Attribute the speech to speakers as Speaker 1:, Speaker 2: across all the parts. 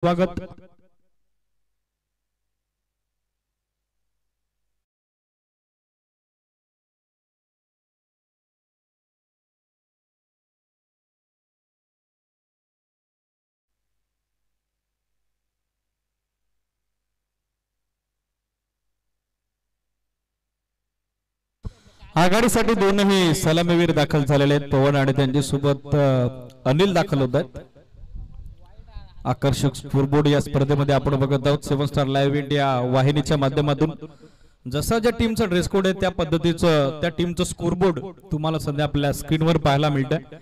Speaker 1: स्वागत। आघाडीसाठी दोनही सलामीवीर दाखल झालेले आहेत। पवन आणि त्यांच्या सोबत अनिल दाखल होत आहेत। आकर्षक स्कोरबोर्ड या स्पर्धेमध्ये आपण बघत आहोत। 7 स्टार लाईव्ह इंडिया वाहिनीच्या माध्यमातून जसा ज्या टीमचा ड्रेस कोड आहे त्या पद्धतीचं त्या टीमचं स्कोरबोर्ड तुम्हाला सध्या आपल्या स्क्रीनवर पाहायला मिळतं।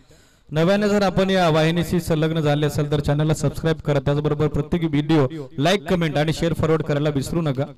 Speaker 1: नव्याने जर आपण या वाहिनीशी संलग्न झाले असेल तर चॅनलला सबस्क्राइब करा। त्याचबरोबर प्रत्येक व्हिडिओ लाईक, कमेंट आणि शेअर फॉरवर्ड करायला विसरू नका।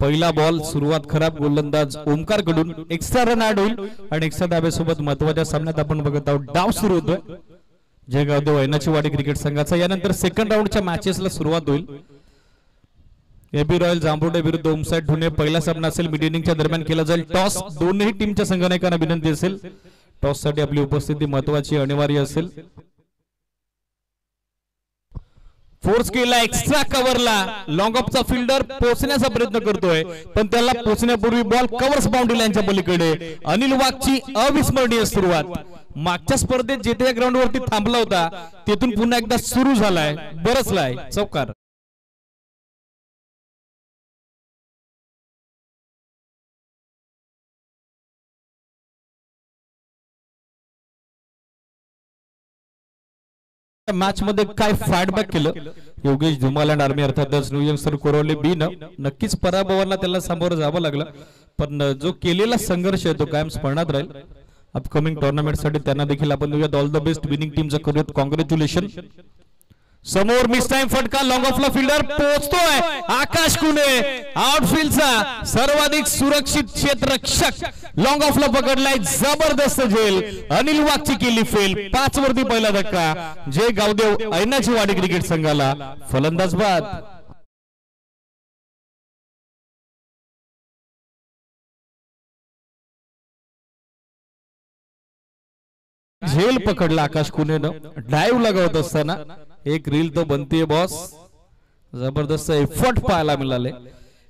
Speaker 1: पहिला बॉल सुरुवात खराब, गोलंदाज ओमकार कडून एक्स्ट्रा रन ऍड होईल आणि एक्स्ट्रा धाब्यासोबत महत्त्वाच्या सामन्यात आपण बघत आहोत डाव सुरू होतोय जयगावदेव ऐनाचीवाडी क्रिकेट संघाचा। यानंतर सेकंड राऊंडच्या मॅचेसला सुरुवात होईल। एबी रॉयल जांभुर्डे विरुद्ध ओमसाईड ढुणे पहिला सामना असेल, मिड इनिंगच्या दरम्यान केला जाईल टॉस। दोन्ही टीमच्या संघनायकांना विनंती असेल टॉस साठी आपली उपस्थिती महत्त्वाची अनिवार्य असेल। फोर्स केला एक्स्ट्रा कव्हरला, लॉंग ऑफचा फिल्डर पोहोचण्याचा प्रयत्न करतोय पण त्याला पोहोचण्यापूर्वी बॉल कव्हर्स बाउंड्री लाईनच्या पलीकडे। अनिल वाघची अविस्मरणीय सुरुवात। मागच्या स्पर्धेत जेथे ग्राउंड वरती थांबला होता तेथून पुन्हा एकदा सुरू झालाय, बरसलाय चौकार। मॅच मध्ये काय फाईटबॅक केलं योगेश धुमाल अँड आर्मी अर्थातच न्यू यंगस्टर कोरवले बी न नक्कीच पराभवाला त्याला सामोरं जावं लागलं पण जो केलेला संघर्ष आहे तो कायम स्मरणात राहील। अपकमिंग टुर्नामेंट साठी त्यांना देखील आपण देऊयात ऑल द बेस्ट। विनिंग टीमचं करूयात कॉंग्रॅच्युलेशन। समोर मिस टाइम फटका, लॉंग ऑफला फिल्डर पोहोचतोय आकाश कुने, आउटफील्डचा सर्वाधिक सुरक्षित क्षेत्ररक्षक लॉंग ऑफला पकडलाय, जबरदस्त झेल। अनिल वाघची केली फेल, 5 वरती पहिला धक्का जय गावदेव ऐनाचीवाडी क्रिकेट संघाला। फलंदाज बाद। झेल पकडला आकाश कुनेनं, डाइव लगावत असताना एक रील तो बनतीये बॉस। जबरदस्त एफर्ट पाहायला मिळाले।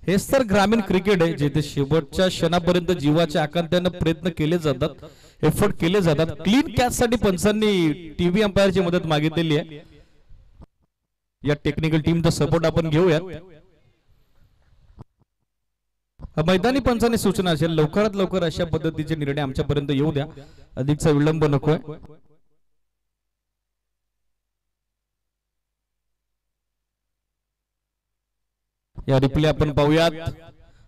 Speaker 1: हेच तर ग्रामीण क्रिकेट आहे जिथे शेवटच्या क्षणापर्यंत जीवाच्या आकांत्याने प्रयत्न केले जातात, एफर्ट केले जातात। क्लीन कॅच साठी पंचांनी टीव्ही अंपायरची मदत मागितलेली आहे। या टेक्निकल टीमचा सपोर्ट आपण घेऊयात। मैदानी पंचांनी सूचना असेल लवकरात लवकर अशा पद्धतीचे निर्णय आमच्यापर्यंत येऊ द्या, अधिकचा विलंब नकोय। या रिप्ले आपण पाहूयात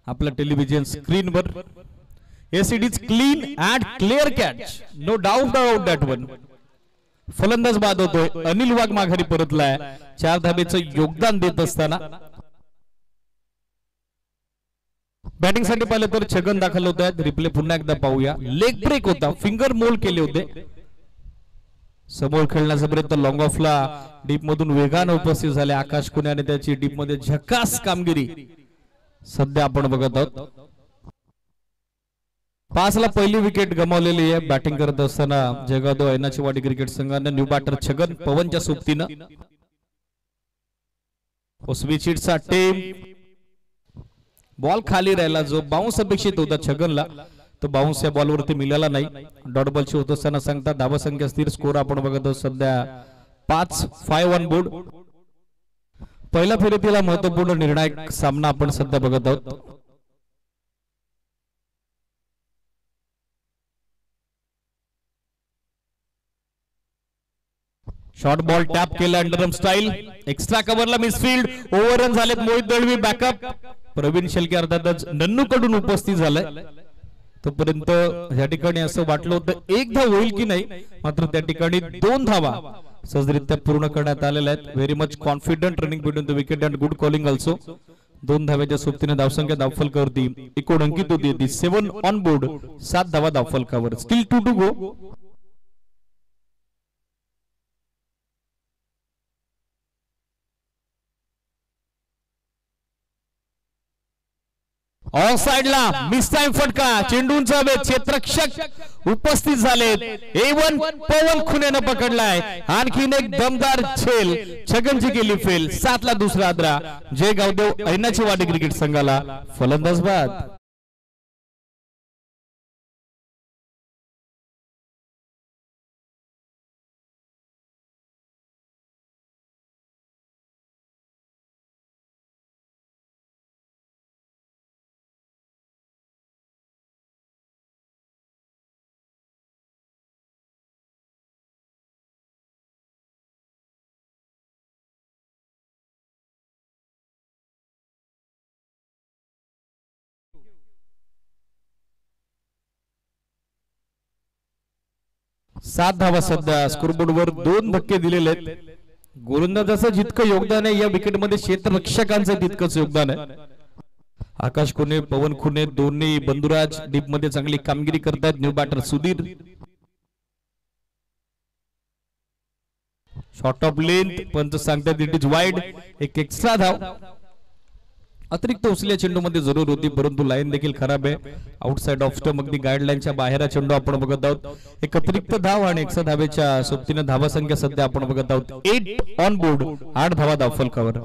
Speaker 1: आपल्या टेलिव्हिजन स्क्रीनवर। Yes it is clean and clear catch, no doubt about that one. फलंदाज बाद होतोय, अनिल वाघ माघारी परतलाय 4 धाबेचं योगदान देत असताना। बॅटिंग साठी पाहिलं तर छगन दाखल होत आहेत। रिप्ले पुन्हा एकदा पाहूया। लेग ब्रेक होता, फिंगर मोल केले होते। समोर खेळण्याचा प्रयत्न, लॉंग ऑफला डीप मधून वेगाने उपस्थित झाले आकाश कुने आणि त्याची डीप मध्ये झकास कामगिरी सध्या आपण बघत आहोत। 5 ला पहिली विकेट गमावलेली आहे बॅटिंग करत असताना जयगावदेव ऐनाचीवाडी क्रिकेट संघानं। न्यू बॅटर छगन पवनच्या सोबतीनं स्विचिटचा टेम, बॉल खाली राहिला जो बाउन्स अपेक्षित होता छगनला तो बाउन्स या बॉलवरती मिळाला नाही। डॉट बॉलची होत असताना सांगता धावा संख्या स्थिर, स्कोर आपण बघत आहोत सध्या 5-5 ऑन बोर्ड। पहिल्या फेरीतला महत्वपूर्ण निर्णायक सामना आपण सध्या बघत आहोत। शॉर्ट बॉल टॅप केला अंडरआर्म स्टाईल, एक्स्ट्रा कव्हरला मिसफील्ड, ओव्हररन झालेत मोहित दळवी, बॅकअप प्रवीण शेलके अर्थातच नन्नू कडून उपस्थित झालाय. तोपर्यंत या ठिकाणी असं वाटलं होतं एक धाव होईल की नाही, मात्र त्या ठिकाणी 2 धावा सहजरित्या पूर्ण करण्यात आलेल्या आहेत. Very much confident running between the wicket and good calling also. 2 धाव्याच्या सोबतीने धावसंख्या धावफलकावरती एकूण अंकित होती 7 ऑन बोर्ड, 7 धावा धावफलकावर. Still 2 to go. ऑफ साइडला मिस टाइम फटका, चेंडूंचा वेग, क्षेत्ररक्षक उपस्थित झालेत. A1 पवन खुनेनं पकडलाय. आणखीन एक दमदार झेल, छगनची केली फेल. 7 ला दुसरा आद्रा. जय गावदेव ऐनाची वाडी क्रिकेट संघाला फलंदाज बाद. सात धावा सध्या स्कोरबोर्डवर 2 धक्के दिलेले आहेत. गोलंदाजाचं जितकं योगदान आहे या विकेटमध्ये क्षेत्ररक्षकांचं तितकंच योगदान आहे. आकाश खुने, पवन खुने दोन्ही बंधुराज डीप मध्ये चांगली कामगिरी करतात. New batter Sudhir, short of length पंच सांगतात इट इज वाईड. एक एक्स्ट्रा धाव अतिरिक्त उचलल्या चेंडू मध्ये जरूर होती, परंतु लाईन देखील खराब आहे. आउटसाइड ऑफ स्टंप अगदी गाईडलाईनच्या बाहेर चेंडू आपण बघत आहोत. एक अतिरिक्त धाव आणि एक्स्ट्रा धावेच्या सोबतीने धावा संख्या सध्या आपण बघत आहोत 8 ऑन बोर्ड, 8 धावा धावफलकावर.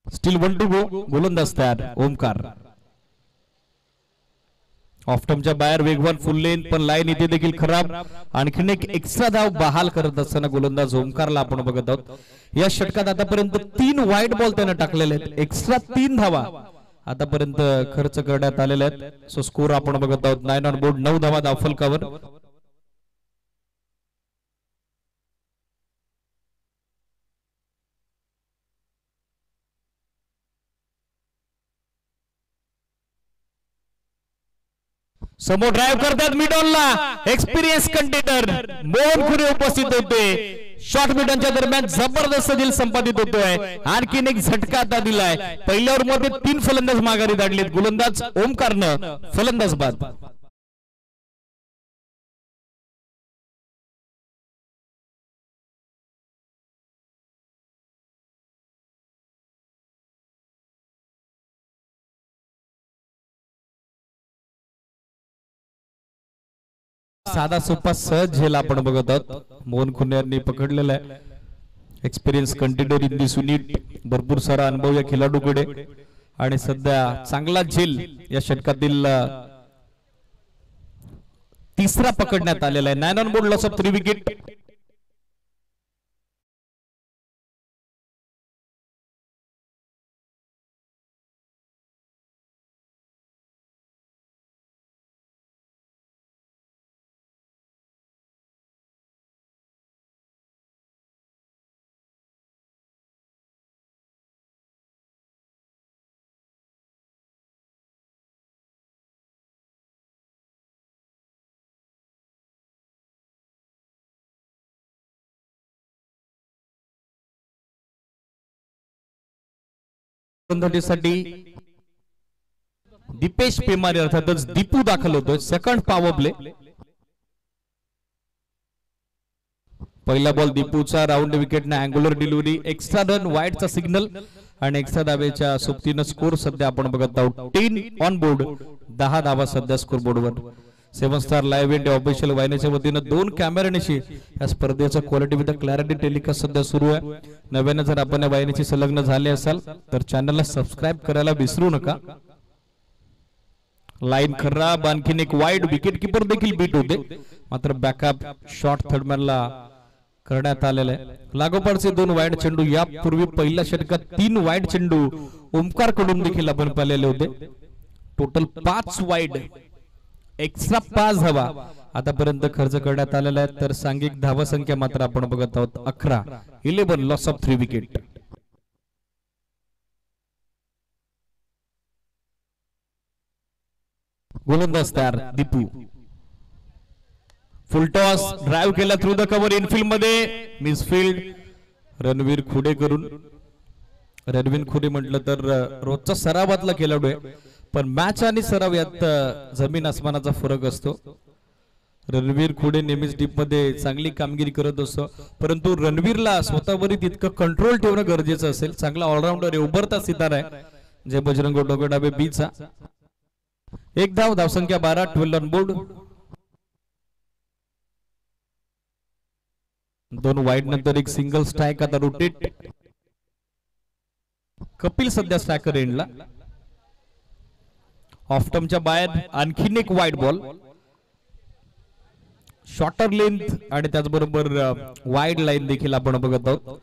Speaker 1: Steel 1 to go. गोलंदाज तयार ओमकार. ऑफ्टमच्या बाहेर वेगवान फुल लेन, पण लाईन इथे देखील खराब. आणखीन एक एक्स्ट्रा धाव बहाल करत असताना गोलंदाज ओमकारला आपण बघत आहोत. या षटकात आतापर्यंत 3 वाईट बॉल त्याने टाकलेले आहेत. एक्स्ट्रा 3 धावा आतापर्यंत खर्च करण्यात आलेल्या आहेत. सो स्कोर आपण बघत आहोत 9 ऑन बोर्ड, 9 धावा धावफलकावर. समोर ड्राइव्ह करतात मिडॉनला, एक्सपिरियन्स कंटेनर मोहन खुने उपस्थित होते. शॉर्ट मिडॉनच्या दरम्यान जबरदस्त दिल संपादित होतोय. आणखीन एक झटका आता दिलाय. पहिल्या ओव्हर मध्ये 3 फलंदाज माघारी धाडलेत. गोलंदाज ओमकारनं फलंदाज बाद. साधा सोपा सहज झेल आपण बघत आहोत. मोहन खुने यांनी पकडलेला आहे. Experience container in this unit, भरपूर सारा अनुभव या खेळाडूकडे आणि सध्या चांगला झेल या षटकातील तिसरा पकडण्यात आलेला आहे. 9 on board, loss of 3 wicket. साठी दीपेश पेमारे अर्थातच दीपू दाखल होतोय. Second power play. पहिला बॉल दीपूचा, राऊंड विकेटने अँग्युलर डिलिव्हरी, एक्स्ट्रा रन, वाईडचा सिग्नल आणि एक्स्ट्रा धावेच्या सोबतीनं स्कोर सध्या आपण बघत आहोत 10 ऑन बोर्ड, 10 धावा सध्या स्कोर बोर्डवर. 7 स्टार लाईव्ह इंडिया ऑफिशियल वाहिनीच्या वतीनं 2 कॅमेऱ्यानिशी या स्पर्धेचा क्वालिटी विथ क्लॅरिटी टेलिकास्ट सध्या सुरू आहे. नव्याने जर आपण या वाहिनीची संलग्न झाले असाल तर चॅनलला सबस्क्राईब करायला विसरू नका. लाईन खराब, आणखीन एक वाईड, विकेट किपर देखील बीट होते, मात्र बॅकअप शॉट थर्डमॅनला करण्यात आलेला आहे। लागोपाठचे 2 वाईड चेंडू, यापूर्वी पहिल्या षटकात 3 वाईड चेंडू ओमकार कडून देखील आपण पाहिलेले होते। टोटल 5 वाईड, एक्स्ट्रा 5 धावा आतापर्यंत खर्च करण्यात आलेला आहे। तर सांघिक धावा संख्या मात्र आपण बघत आहोत 11, 11 लॉस ऑफ 3 विकेट। गोलंदाज तयार दीपू, फुल टॉस, ड्राइव्ह केला थ्रू द कव्हर, इनफिल्ड मध्ये मिसफिल्ड, रणवीर खुडे करून। रणवीर खुडे म्हटलं तर रोजचा सरावातला खेळाडू आहे, पण मॅच आणि सराव यात जमीन आसमानाचा फरक असतो। रणवीर खुडे नेहमीच डीप मध्ये चांगली कामगिरी करत असतो, परंतु रणवीरला स्वतःवरील तितकं कंट्रोल ठेवणं गरजेचं असेल। चांगला ऑलराऊंडर आहे, उभरता सितारा आहे जय बजरंग डोगडाबे बीचा। एक धाव, धावसंख्या 12, 12 ऑन बोर्ड। 2 वाईड नंतर एक सिंगल स्ट्राइक, आता रोटेट। कपिल सध्या स्ट्रायकर एंडला, ऑफ टर्मच्या बाहेर आणखीन एक वाईड बॉल, शॉर्टर लेंथ आणि त्याचबरोबर वाईड लाईन देखील आपण बघत आहोत।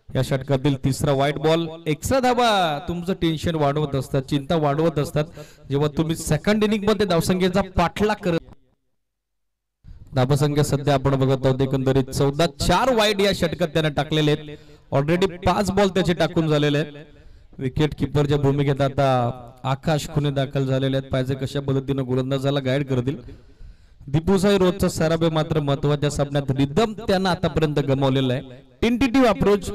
Speaker 1: या षटकातील 3रा वाईड बॉल। एक्स्ट्रा धावा तुमचं टेन्शन वाढवत असतात, चिंता वाढवत असतात जेव्हा तुम्ही सेकंड इनिंग मध्ये धावसंख्येचा पाठलाग करत। धावसंख्या सध्या आपण बघत आहोत एकंदरीत 14, 4 वाईड या षटकात त्याने टाकलेले आहेत। ऑलरेडी 5 बॉल त्याचे टाकून झालेले आहेत। विकेट किपरच्या भूमिकेत आता आकाश खुने दाखल झालेले आहेत, पाहिजे कशा पद्धतीने गोलंदाजाला गाईड करतील। दीपूचा रोजचा सराव मात्र महत्वाच्या सामन्यात रिदम त्यानं आतापर्यंत गमावलेला आहे। टेंटेटिव्ह अप्रोच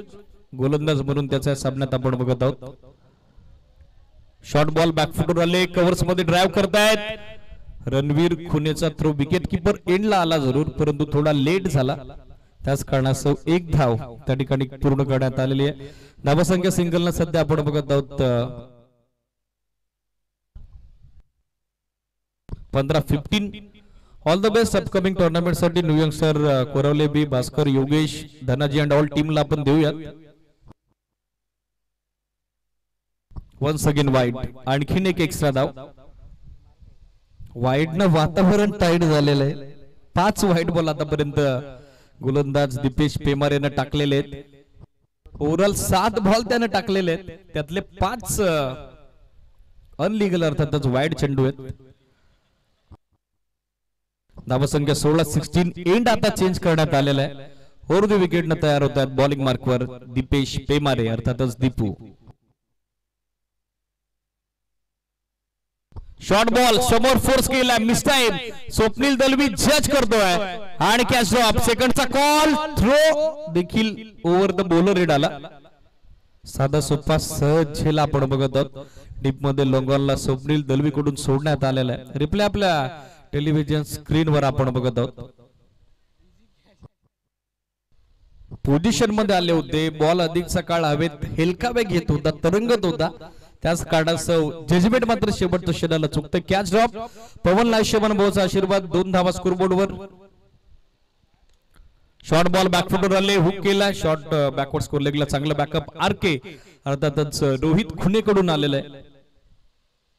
Speaker 1: गोलंदाज म्हणून त्याच्या सामन्यात आपण बघत आहोत। शॉर्ट बॉल बॅकफुटवर आले, कव्हर्स मध्ये ड्राइव्ह करतायत। रणवीर खुनेचा थ्रो विकेट किपर एंडला आला जरूर, परंतु थोडा लेट झाला, त्याच कारणास्तव एक धाव त्या ठिकाणी पूर्ण करण्यात आलेली आहे। धावसंख्या सिंगलनं सध्या आपण बघत आहोत 15-15। All the best upcoming tournament साठी new youngster Korwale B, Bhaskar, Yogesh, Dhanaji and all टीमला आपण देऊयात। वन्स अगेन वाईड, आणखीन एक एक्स्ट्रा धाव। वाईडनं वातावरण टाईट झालेलं आहे। 5 वाईड बॉल आतापर्यंत गोलंदाज दीपेश पेमार यानं टाकलेले आहेत। ओव्हरऑल 7 बॉल त्यानं टाकलेले आहेत, त्यातले 5 अनलिगल अर्थातच वाईड चेंडू आहेत। धावसंख्या 16-16, एंड आता चेंज करण्यात आलेला आहे। और द विकेट न तयार होत आहेत बॉलिंग मार्कवर दीपेश पेमारे अर्थातच दीपू। शॉर्ट बॉल समोर फोर्स केला, मिस टाइम, स्वप्नील दलवी जज करतोय आणि कॅच ड्रॉप। सेकंडचा कॉल, थ्रो देखील ओव्हर द बॉलर हेड आला। साधा सोपा सहज झेल आपण बघत आहोत। डीप मध्ये लॉंगॉनला स्वप्नील दलवी कडून सोडण्यात आलेला आहे। रिप्ले आपल्या टेलिव्हिजन स्क्रीनवर आपण बघत आहोत। पोझिशन मध्ये आले होते, बॉल अधिकचा काळ हवेत हेलकावे घेत होता, तरंगत होता, त्याच कारणास्तव जजमेंट मात्र शेवटच्या क्षणाला चुकतं। कॅच ड्रॉप, पवन लायशेवन भाऊचा आशीर्वाद, 2 धावा स्कोरबोर्डवर। शॉर्ट बॉल बॅकफुटवर आले, हुक केला, शॉर्ट बॅकवर्ड स्कोर लेगला चांगला बॅकअप आरके अर्थातच रोहित खुने कडून आलेला आहे।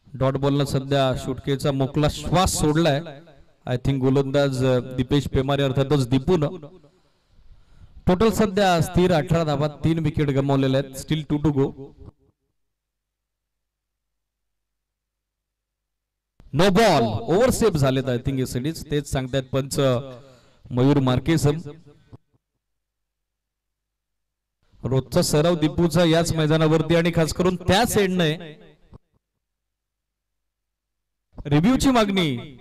Speaker 1: डॉट बॉलनं सध्या शुटकेचा मोकळा श्वास सोडलाय। आय थिंक गोलंदाज दीपेश पेमारे अर्थातच दीपूनं। टोटल सध्या स्थिर 18 धावा, 3 विकेट गमावलेल्या आहेत। Still 2 to go. No ball, over safe झालेत आय थिंक एसडीज, तेच सांगतायत पंच मयूर मार्केसम। रोजचा सराव दीपूचा याच मैदानावरती आणि खास करून त्याच एंडने रिव्ह्यूची मागणी।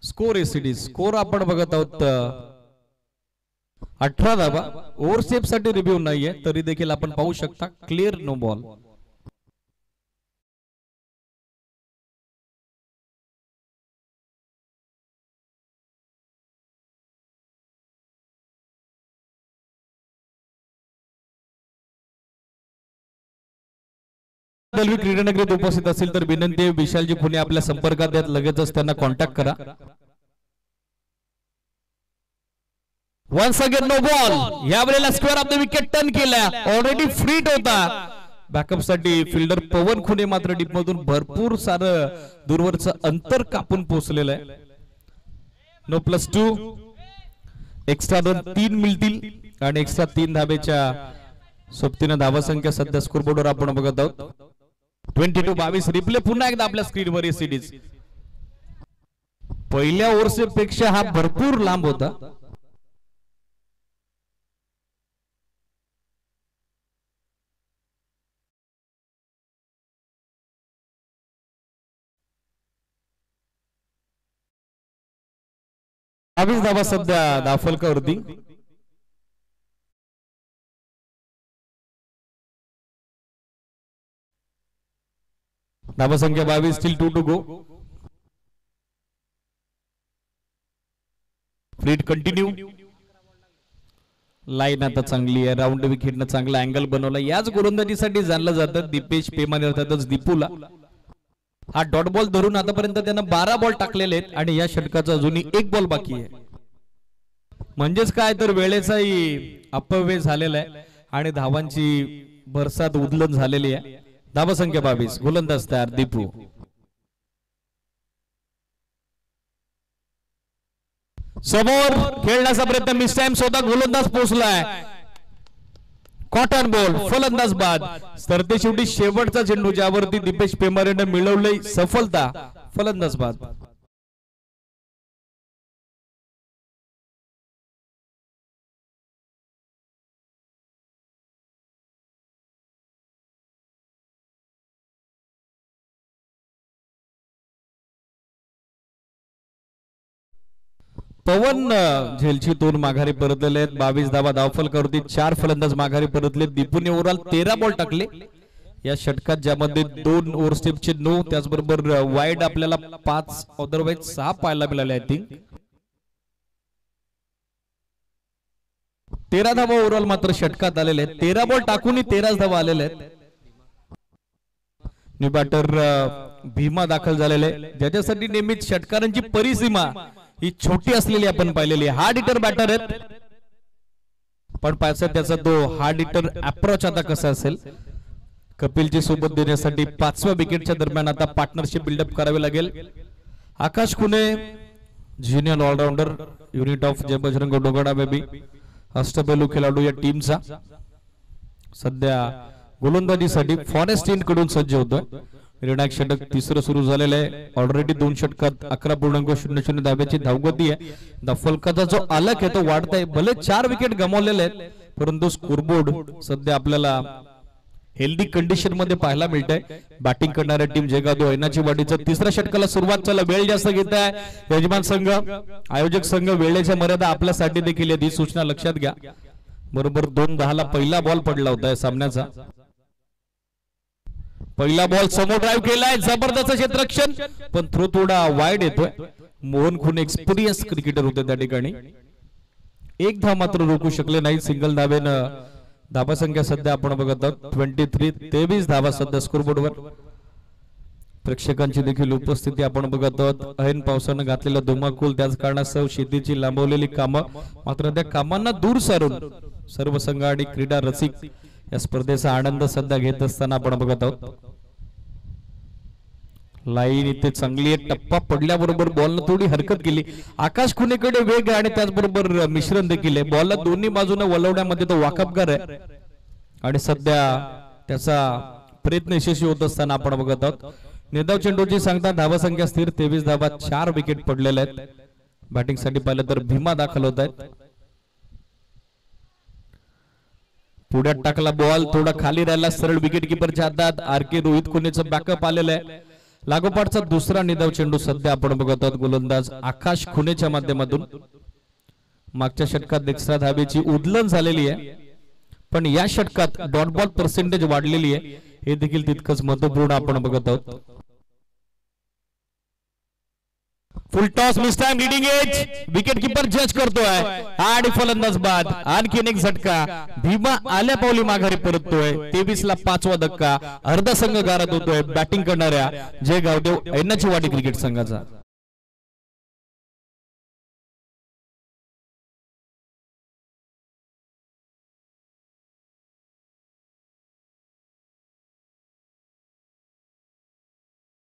Speaker 1: स्कोर एसडीज, स्कोर आपण बघत आहोत 18 धावा। ओव्हर सेफ साठी रिव्ह्यू नाहीये, तरी देखील आपण पाहू शकता क्लिअर नो बॉल। दलवी क्रीडानगरीत उपस्थित असेल तर विनंती आहे, विशालजी खुने आपल्या संपर्कात आहेत, लगेचच त्यांना कॉन्टॅक्ट करा। वन्स अगेन नो बॉल, यावेळेला square of the wicket turn केला, ऑलरेडी फ्रीट होता। बॅकअप साठी फिल्डर पवन खुने मात्र डीप मधून भरपूर सारं दूरवरचं अंतर कापून पोहोचलेलं आहे। नो +2, एक्स्ट्रा रन 3 मिळतील आणि एक्स्ट्रा 3 धाब्याच्या सोबतीने धावा संख्या सध्या स्कोरबोर्डवर आपण बघत आहोत. 22-22 रिप्ले पुन्हा एकदा आपल्या स्क्रीनवर सिरीज. पहिल्या ओव्हरपेक्षा हा भरपूर लांब होता. धावा सध्या दाफलकावरती. धावा संख्या 22 स्टील 2 टू गो. फ्रीड कंटिन्यू. लाईन आता चांगली आहे. राऊंड विकेटनं चांगला अँगल बनवला. याच गोलंदाजीसाठी जाणलं जातं दीपेश पेमाने अर्थातच दीपूला. हा डॉट बॉल धरून आतापर्यंत त्यानं 12 बॉल टाकलेले आहेत आणि या षटकाचा अजूनही 1 बॉल बाकी आहे. म्हणजेच काय तर वेळेचाही अपव्यय झालेला आहे आणि धावांची भरसात उदलन झालेली आहे. धावा संख्या 22. गोलंदाज तयार दीपू. समोर खेळण्याचा प्रयत्न मिस टाइम स्वतः गोलंदाज पोहोचलाय. कॉटन बॉल फलंदाज बाद. सरते शेवटी शेवटचा चेंडू ज्यावरती दीपेश पेमारेने मिळवली सफलता. फलंदाज बाद. पवन झेलची 2 माघारी परतलेले आहेत. 22 धावा धावफलकावरती 4 फलंदाज माघारी परतले. दीपूने ओव्हरऑल 13 बॉल टाकले या षटकात, ज्यामध्ये 2 ओव्हरस्टेपचे 9, त्याचबरोबर वाईड आपल्याला 5, अदरवाईज 6 पाहायला मिळाले. आय थिंक 13 धावा ओव्हरऑल मात्र षटकात आलेले आहेत. 13 बॉल टाकूनही 13 धावा आलेले आहेत. न्यू बॅटर भीमा दाखल झालेले, ज्याच्यासाठी नेहमीच षटकारांची परिसीमा ही छोटी असलेली आपण पाहिलेली आहे. हार्ड हिटर बॅटर आहेत, पण पाहिजे त्याचा तो हार्ड हिटर अप्रोच आता कसा असेल. कपिलची सोबत देण्यासाठी 5व्या विकेटच्या दरम्यान आता पार्टनरशिप बिल्डअप करावी लागेल. Akash Khune junior allrounder unit of Jai Bajrang Dogada बेबी, अष्टपैलू खेळाडू या टीमचा सध्या गोलंदाजीसाठी फॉरेस्ट टीम कडून सज्ज होतोय. निर्णायक षटक तिसरं सुरू झालेलं आहे. ऑलरेडी 2 षटकात 11.00 धाब्याची धावगती आहे. दफलकाचा जो आलक आहे तो वाढत आहे. भले 4 विकेट गमावलेले आहेत, परंतु स्कोरबोर्ड सध्या आपल्याला हेल्दी कंडिशन मध्ये पाहायला मिळत आहे. बॅटिंग करणाऱ्या टीम जयगादू ऐनाची वाडीचं 3ऱ्या षटकाला सुरुवात. चला वेळ जास्त घेत आहे यजमान संघ, आयोजक संघ. वेळेच्या मर्यादा आपल्यासाठी देखील ही सूचना लक्षात घ्या. बरोबर 2:10 पहिला बॉल पडला होता या सामन्याचा. पहिला बॉल समोर ड्राइव्ह केलाय, जबरदस्त क्षेत्ररक्षण, पण थ्रो थोडा वाईड येतोय. मोहन खून एक्सपिरियन्स क्रिकेटर होते त्या ठिकाणी. 1 धाव मात्र रोखू शकले नाही. सिंगल धावेनं धावा संख्या सध्या आपण बघत आहोत 23 धावा सध्या स्कोरबोर्डवर. प्रेक्षकांची देखील उपस्थिती आपण बघत आहोत. ऐन पावसानं घातलेला धुमाकूल, त्याच कारणास्तव शेतीची लांबवलेली कामं, मात्र त्या कामांना दूर सारून सर्व संघ आणि क्रीडा रसिक या स्पर्धेचा आनंद सध्या घेत असताना आपण बघत आहोत. लाईन इथे चांगली आहे. टप्पा पडल्याबरोबर बॉलनं थोडी हरकत केली. आकाश खुनेकडे वेग आहे आणि त्याचबरोबर मिश्रण देखील आहे. बॉलला दोन्ही बाजूने वळवण्यामध्ये तो वाकबगार आहे आणि सध्या त्याचा प्रयत्न यशस्वी होत असताना आपण बघत आहोत. निर्धाव चेंडूची सांगता धावा संख्या स्थिर 23 धावा, 4 विकेट पडलेले आहेत. बॅटिंग साठी पाहिलं तर भीमा दाखल होत आहेत. पुढ्यात टाकला बॉल, थोडा खाली राहिला, सरळ विकेट किपरच्या हातात. आर.के. रोहित खुनेचं बॅकअप आलेलं आहे. लागोपाठचा 2रा निधाव चेंडू सध्या आपण बघत आहोत गोलंदाज आकाश खुनेच्या माध्यमातून. मागच्या षटकात एक्स्ट्रा धावेची उधळण झालेली आहे, पण या षटकात डॉट बॉल पर्सेंटेज वाढलेली आहे. हे देखील तितकंच महत्वपूर्ण आपण बघत आहोत. फुल toss miss time leading edge, wicket keeper जज करतोय आणि फलंदाज बाद. आणखीन एक झटका. भीमा आल्या पावली माघारी परततोय. 23ला 5वा धक्का. अर्धा संघ गारद होतोय बॅटिंग करणाऱ्या जय गावदेव ऐनाची वाडी क्रिकेट संघाचा.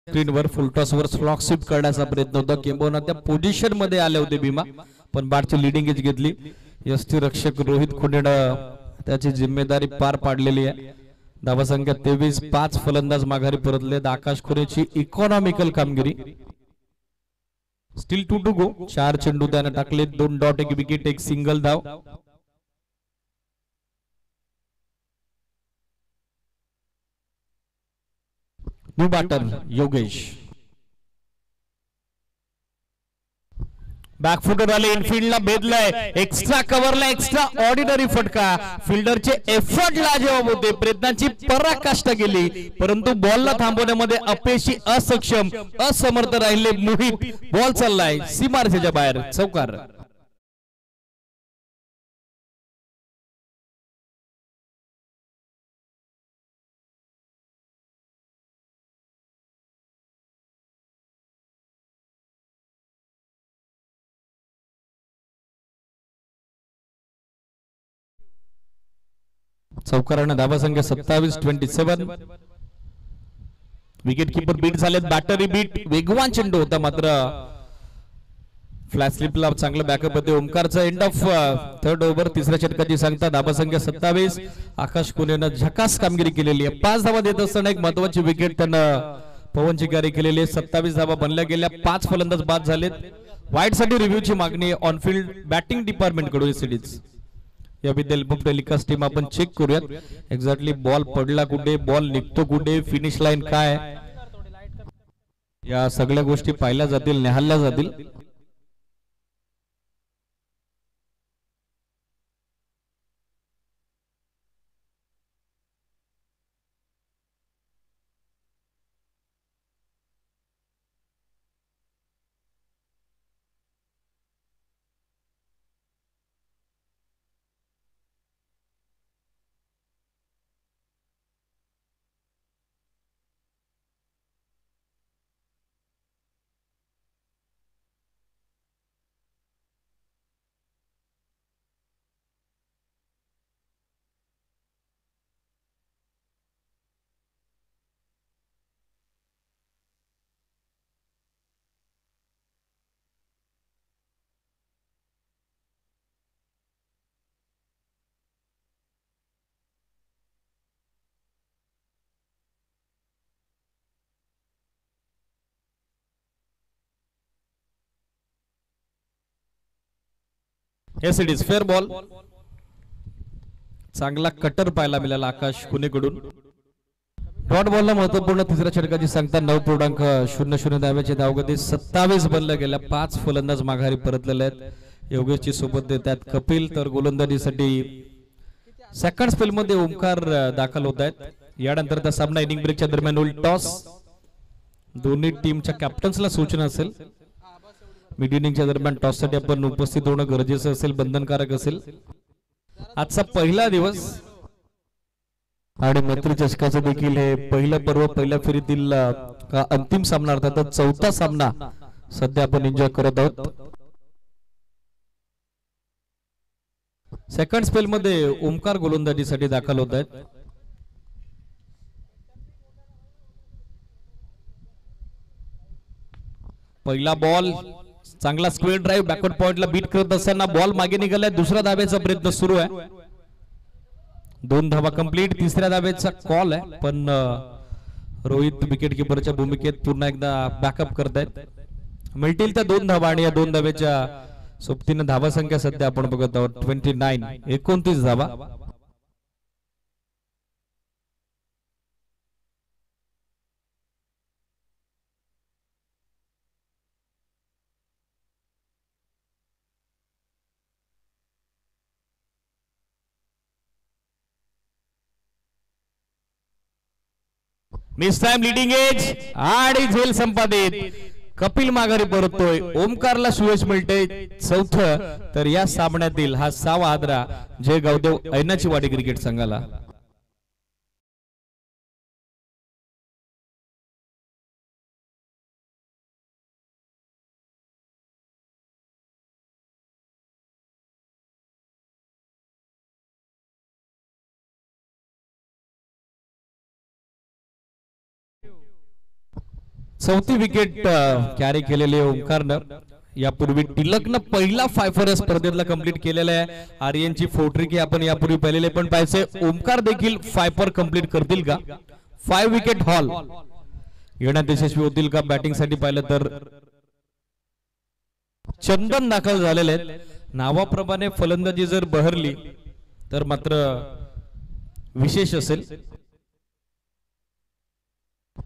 Speaker 1: स्क्रीनवर फुलटॉसवर स्लॉक स्वीप करण्याचा प्रयत्न होता, किंबहुना त्या पोझिशन मध्ये आले होते भीमा, पण बाटची लिडिंग एज घेतली. यष्टीरक्षक रोहित खुंडेनं त्याची जिम्मेदारी पार पाडलेली आहे. धावसंख्या 23, 5 फलंदाज माघारी परतले. आकाश खुरेची इकॉनॉमिकल कामगिरी. Still 2 to go. 4 चेंडू त्याने टाकले. 2 डॉट, 1 विकेट, 1 सिंगल धाव. New batter Yogesh. बॅकफुटर आले. इनफिल्डला भेदलाय. एक्स्ट्रा कव्हरला एक्स्ट्रा ऑर्डिनरी फटका. फिल्डरचे एफर्ट लाजवाब होते. प्रयत्नांची पराकाष्ठा केली परंतु बॉलला थांबवण्यामध्ये अपयशी, असक्षम, असमर्थ राहिले मोहित. बॉल चाललाय सीमारेषेच्या बाहेर. चौकार. चौकाराने धावसंख्या 27, 27. विकेट किपर बीट झालेत. बॅटरी बीट. वेगवान चेंडू होता मात्र फ्लॅश स्लिपला चांगलं बॅकअप होते. ओमकारचा एंड ऑफ थर्ड ओव्हर. तिसऱ्या षटकाची सांगता. धावसंख्या 27. आकाश कुनेनं झकास कामगिरी केलेली आहे. 5 धावा देत असताना एक महत्वाची विकेट त्यानं पवन चिकारी केलेली आहे. 27 धावा बनल्या गेल्या. 5 फलंदाज बाद झालेत. वाईट साठी रिव्ह्यूची मागणी ऑनफिल्ड बॅटिंग डिपार्टमेंट कडून सिटीज. याबद्दल टेलिकास्ट टीम आपण चेक करूयात. एक्झॅक्टली बॉल पडला कुठे, बॉल निघतो कुठे, फिनिश लाईन काय, या सगळ्या गोष्टी पाहिल्या जातील, निहाळल्या जातील. Yes it is fair ball. चांगला कटर पाहायला मिळाला आकाश कुनेकडून. डॉट बॉलला महत्वपूर्ण तिसऱ्या षटकाची सांगता. 9.00 धाव्याचे धावगती. 27 बनल्या गेल्या. 5 फलंदाज माघारी परतलेले आहेत. योगेशची सोबत देतात कपिल. तर गोलंदाजीसाठी सेकंड स्पेल मध्ये ओमकार दाखल होत आहेत. यानंतर त्या सामना इनिंग ब्रेकच्या दरम्यान होईल टॉस. दोन्ही टीमच्या कॅप्टन्सला सूचना असेल. मिड इनिंगच्या दरम्यान टॉस साठी आपण उपस्थित होणं गरजेचं असेल, बंधनकारक असेल. आजचा पहिला दिवस आणि मैत्री चषकाचं देखील हे पहिलं पर्व, पहिल्या फेरीतील अंतिम सामना अर्थात चौथा सामना सध्या आपण एन्जॉय करत आहोत. सेकंड स्पेल मध्ये ओमकार गोलंदाजीसाठी दाखल होत आहेत. पहिला बॉल चांगला स्क्वेअर ड्राईव्ह बॅकवर्ड पॉइंटला बीट करत असताना बॉल मागे निघालाय. दुसऱ्या धाब्याचा प्रयत्न सुरू आहे. 2 धावा कंप्लीट. तिसऱ्या धाब्याचा कॉल आहे पण रोहित विकेट किपरच्या भूमिकेत पुन्हा एकदा बॅकअप करतायत. मिळतील त्या 2 धावा आणि या 2 धाब्याच्या सोबतीनं धावा संख्या सध्या आपण बघत आहोत 29, 29 धावा. मिस टाइम लीडिंग एज आणि झेल संपादित. कपिल माघारी परततोय. ओमकारला सुयश मिळते 4थं. तर या सामन्यातील हा 6वा आदरा जय गावदेव ऐनाची वाडी क्रिकेट संघाला. चौथी विकेट कॅरी केलेली ओमकारनं. यापूर्वी टिलकनं पहिला फायफर या स्पर्धेतला कंप्लीट केलेला आहे. आर्यनची फोर्ट्रिक आपण यापूर्वी पाहिलेले पण पाहिजे. ओमकार देखील फायफर कंप्लीट करतील का? 5 विकेट हॉल घेण्यात यशस्वी होतील का? बॅटिंग साठी पाहिलं तर चंदन दाखल झालेले आहेत. नावाप्रमाणे फलंदाजी जर बहरली तर मात्र विशेष असेल.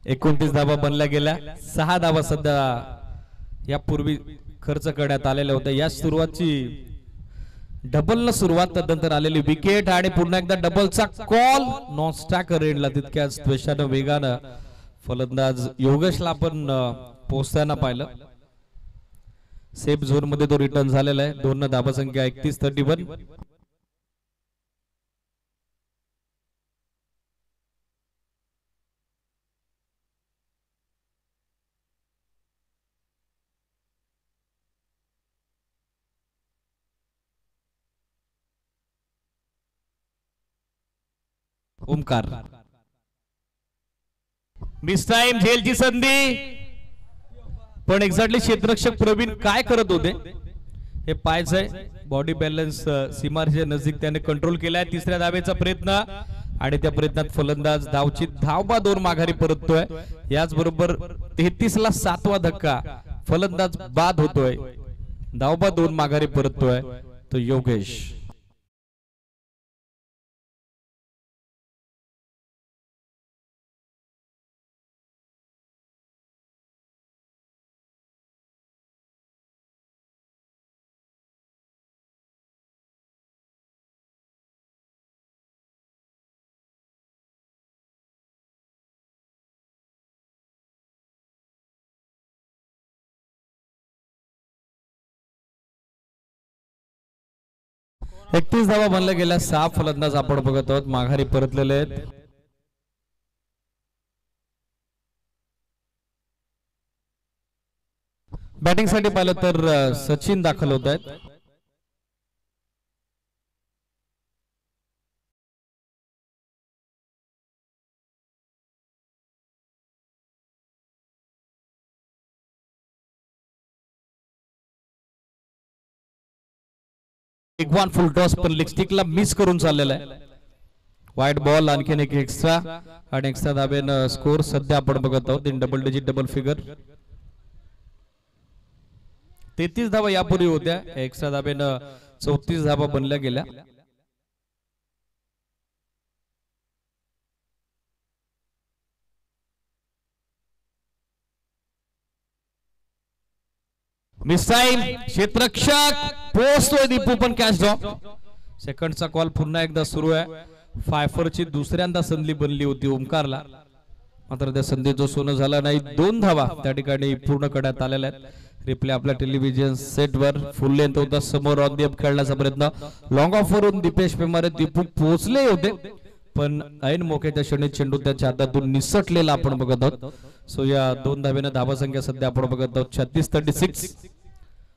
Speaker 1: 29 धावा बनल्या गेल्या. 6 धावा सध्या यापूर्वी खर्च करण्यात आलेल्या होत्या. या सुरुवातची डबल न सुरुवात तदनंतर आलेली विकेट आणि पुन्हा एकदा डबलचा कॉल. नॉन स्ट्रायकर एंडला तितक्याच द्वेषानं वेगानं फलंदाज योगेशला आपण पोहोचताना पाहिलं. सेफ झोन मध्ये तो रिटर्न झालेला आहे. 2 धावा संख्या 31-31. ओमकार मिस टाइम झेलची संधी पण एक्झॅक्टली क्षेत्ररक्षक प्रवीण काय करत होते हे पाहायचंय. बॉडी बॅलन्स सीमारेषेच्या नजीक त्याने कंट्रोल केलाय. तिसऱ्या धावेचा प्रयत्न आणि त्या प्रयत्नात फलंदाज धावची धावबा 2 माघारी परततोय. याचबरोबर 33 ला 7वा धक्का फलंदाज बाद होतोय. धावबा 2 माघारी परततोय तो योगेश. एकतीस धावा बनल्या गेल्या. 6 फलंदाज आपण बघत आहोत माघारी परतलेले आहेत. बॅटिंग साठी पाहिलं तर सचिन दाखल होत आहेत. एक 1 फुल टॉस पण लिपस्टिकला मिस करून चाललेला आहे. वाईट बॉल आणखीन एक एक्स्ट्रा आणि एक्स्ट्रा धाब्यानं स्कोर सध्या आपण बघत आहोत in double digit double figure. 33 धावा यापूर्वी होत्या. एक्स्ट्रा धाब्यानं 34 धावा बनल्या गेल्या. मिस टाइम क्षेत्ररक्षक पोहोचतोय दीपू पण कॅच ड्रॉप. सेकंडचा कॉल पुन्हा एकदा सुरू आहे. फायफरची दुसऱ्यांदा संधी बनली होती ओमकारला मात्र त्या संधीचं सोनं झालं नाही. 2 धावा त्या ठिकाणी पूर्ण करण्यात आलेल्या आहेत. रिप्ले आपल्या टेलिव्हिजन सेटवर फुल लेंथ होता. समोर ऑन दी अप खेळण्याचा प्रयत्न लॉंग ऑफ वरून दीपेश पेमारे दीपू पोहोचले होते पण ऐन मोक्याच्या क्षणी चेंडू त्याच्या हातातून निसटलेला आपण बघत आहोत. सो या 2 धावेनं धावा संख्या सध्या आपण बघत आहोत 36-36.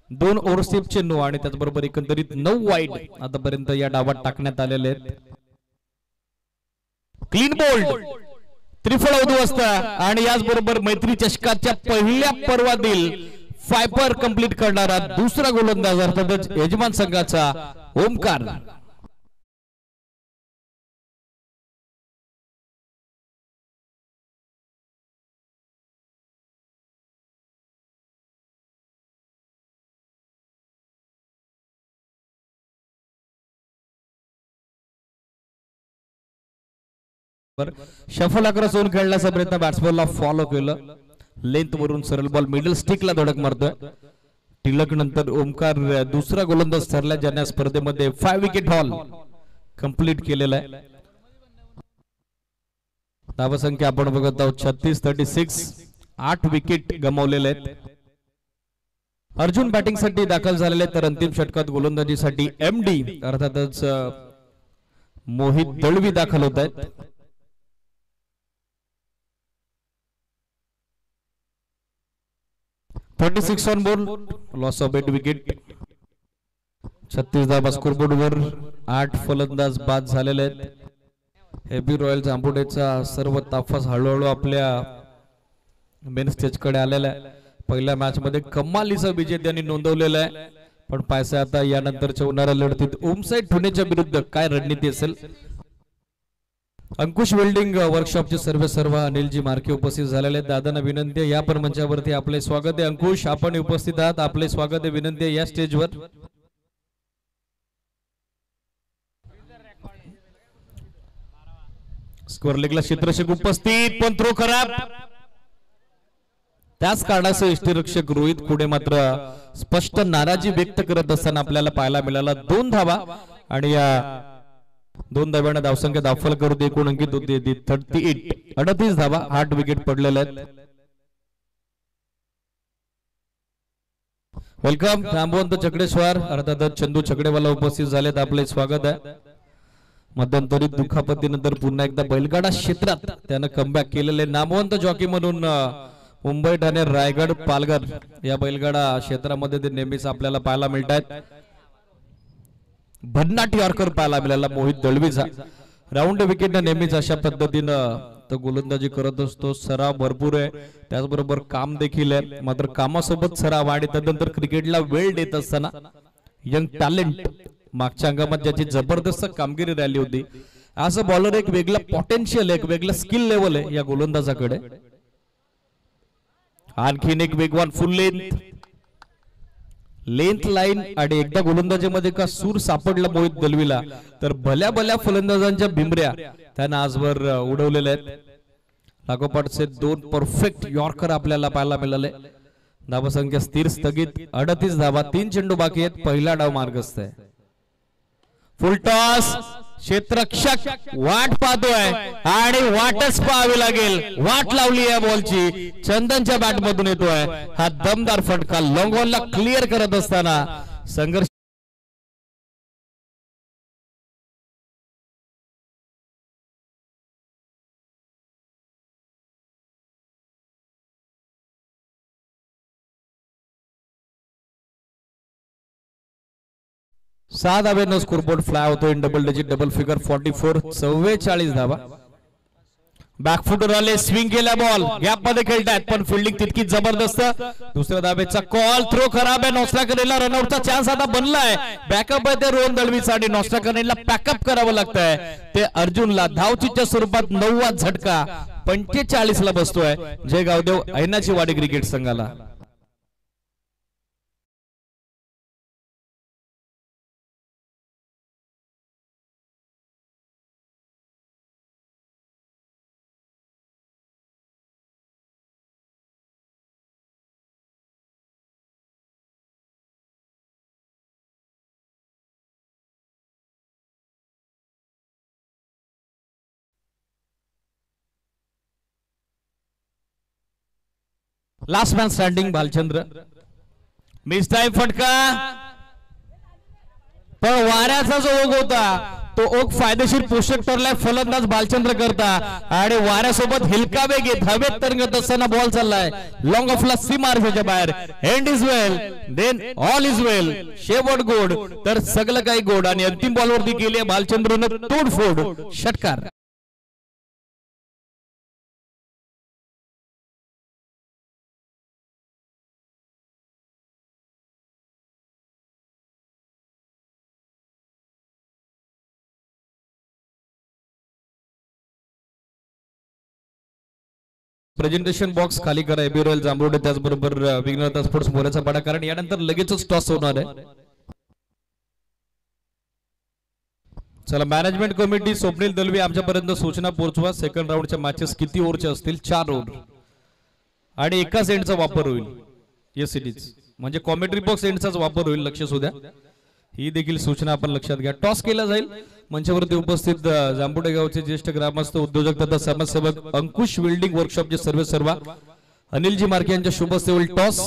Speaker 1: 2 ओव्हरस्टेप चेंडू आणि त्याचबरोबर एकंदरीत 9 वाईड आतापर्यंत या डावात टाकण्यात आलेले आहेत. क्लीन बोल्ड त्रिफळ उद्ध्वस्त आणि याचबरोबर मैत्री चषकाच्या पहिल्या पर्वातील फायपर कंप्लीट करणारा दुसरा गोलंदाज अर्थातच यजमान संघाचा ओमकार. शफल आक्रस होऊन खेळण्याचा प्रयत्न बॅट्समॅनला फॉलो केलं. लेंथ वरून सरळ बॉल मिडल स्टिकला धडक मारतोय. टिलक नंतर ओमकार दुसरा गोलंदाज ठरला ज्याने स्पर्धेमध्ये 5 विकेट हॉल कंप्लीट केलेला आहे. धावा संख्या आपण बघत आहोत 36-36. 8 विकेट गमावलेले आहेत. अर्जुन बॅटिंग साठी दाखल झालेले तर अंतिम षटकात गोलंदाजीसाठी MD अर्थातच मोहित दळवी दाखल होत आहेत. (36 on ball loss of 8 wicket. 36 धावा स्कोरबोर्ड वर. 8 फलंदाज बाद झालेले आहेत. हेबी रॉयल जांबुडेचा सर्व ताफस हळूहळू आपल्या मेन स्टेज कडे आलेला आहे. पहिल्या मॅच मध्ये कमालीचा विजय त्यांनी नोंदवलेला आहे. पण पायसे आता यानंतरच्या होणाऱ्या लढतीत ओमसाईड ठुणेच्या विरुद्ध काय रणनीती असेल. अंकुश वेल्डिंग वर्कशॉपचे सर्व अनिलजी मार्के उपस्थित झालेले आहेत. दादांना विनंती आहे या पण मंचावरती आपले स्वागत आहे. अंकुश आपण उपस्थित आहात, आपले स्वागत आहे, विनंती आहे या स्टेजवर. स्कोअर लेगला क्षेत्ररक्षक उपस्थित पण थ्रो खराब. त्याच कारणासह यष्टीरक्षक रोहित खुडे मात्र स्पष्ट नाराजी व्यक्त करत असताना आपल्याला पाहायला मिळाला. 2 धावा आणि या 2 धाव्यांना धावसंख्या दाखल करून एकूण अंकित होती 38 धावा. 8 विकेट पडलेल्या आहेत. वेलकम रामवंत चकडेश्वर अर्थातच चंदू चकडेवाला उपस्थित झालेत, आपले स्वागत आहे. मध्यंतरी दुखापतीनंतर पुन्हा एकदा बैलगाडा क्षेत्रात त्यानं कमबॅक केलेले नामवंत जॉकी म्हणून मुंबई, ठाणे, रायगड, पालघर या बैलगाडा क्षेत्रामध्ये ते नेहमीच आपल्याला पाहायला मिळतात. भन्नाट यॉर्कर पाहायला मिळाला मोहित दळवीचा. राऊंड विकेट नेहमीच अशा पद्धतीनं तो गोलंदाजी करत असतो. सराव भरपूर आहे, त्याचबरोबर काम देखील आहे. मात्र कामासोबत सराव आणि त्यानंतर क्रिकेटला वेळ देत असताना यंग टॅलेंट मागच्या अंगामध्ये ज्याची जबरदस्त कामगिरी राहिली होती. आज बॉलर एक वेगळा पोटेन्शियल, एक वेगळा स्किल लेवल आहे या गोलंदाजाकडे. आणखीन एक वेगवान फुल लेंथ लाईन आणि एकदा गोलंदाजीमध्ये का सूर सापडला मोहित दलवीला तर भल्या फलंदाजांच्या भिंबऱ्या त्यानं आजवर उडवलेल्या आहेत. लागोपाठचे 2 परफेक्ट यॉर्कर आपल्याला पाहायला मिळाले. धावसंख्या स्थिर स्थगित 38 धावा. 3 चेंडू बाकी आहेत. पहिला डाव मार्गस्थ आहे. फुल टॉस. क्षेत्ररक्षक वाट पाहतोय आणि वाटच पाहावी लागेल. वाट लावली या बॉलची. चंदनच्या बॅट मधून येतोय हा दमदार फटका. लॉंग बॉलला क्लिअर करत असताना संघर्ष सात धाब्यानं स्कोरबोर्ड फ्लाय होतो in double digit double figure 44. 44 धावा. बॅकफुटर आले, स्विंग केला, बॉल गॅप मध्ये खेळतायत पण फिल्डिंग तितकीच जबरदस्त. दुसऱ्या धाब्याचा कॉल. थ्रो खराब आहे. नॉस्ट्रा करेला रनआउटचा चान्स आता बनलाय. बॅकअप आहे ते रोहन दळवीचा आणि नॉस्ट्रा करेला पॅकअप करावं लागतंय. ते अर्जुनला धावचीच्या स्वरूपात 9वा झटका 45 ला बसतोय जय गावदेव ऐनाची वाडी क्रिकेट संघाला. Last man standing Bhalchandra. Miss time फटका पण वाऱ्याचा जो ओघ होता तो ओघ फायदेशीर पोषक ठरलाय फलंदाज भालचंद्र करता आणि वाऱ्यासोबत हिलका वेग येत हवेत तरंगत असताना बॉल चाललाय लॉंग ऑफला सी मार्फेच्या बाहेर. End is well then all is well. शेवट गोड तर सगळं काही गोड आणि अंतिम बॉलवरती केली भालचंद्रनं तोडफोड षटकार. प्रेझेंटेशन बॉक्स खाली करा. एबी रॉयल जांभरोडे त्याचबरोबर विघ्नहर्ता स्पोर्ट्स मोऱ्याचा पाडा कारण यानंतर लगेचच टॉस होणार आहे. चला मॅनेजमेंट कमिटी स्वप्नील दलवी आमच्यापर्यंत सूचना पोहोचवा. सेकंड राऊंडच्या मॅचेस किती ओव्हरच्या असतील? 4 ओव्हर आणि एकाच एंडचा वापर होईल. येस इट इज म्हणजे कॉमेंट्री बॉक्स एंडचाच वापर होईल. लक्ष असू द्या. ही देखील सूचना आपण लक्षात घ्या. टॉस केला जाईल. मंचावरती उपस्थित जांभोडे गावचे ज्येष्ठ ग्रामस्थ उद्योजक तथा समाजसेवक अंकुश वेल्डिंग वर्कशॉपचे सर्व अनिलजी मार्के यांच्या शुभ हस्ते होईल टॉस.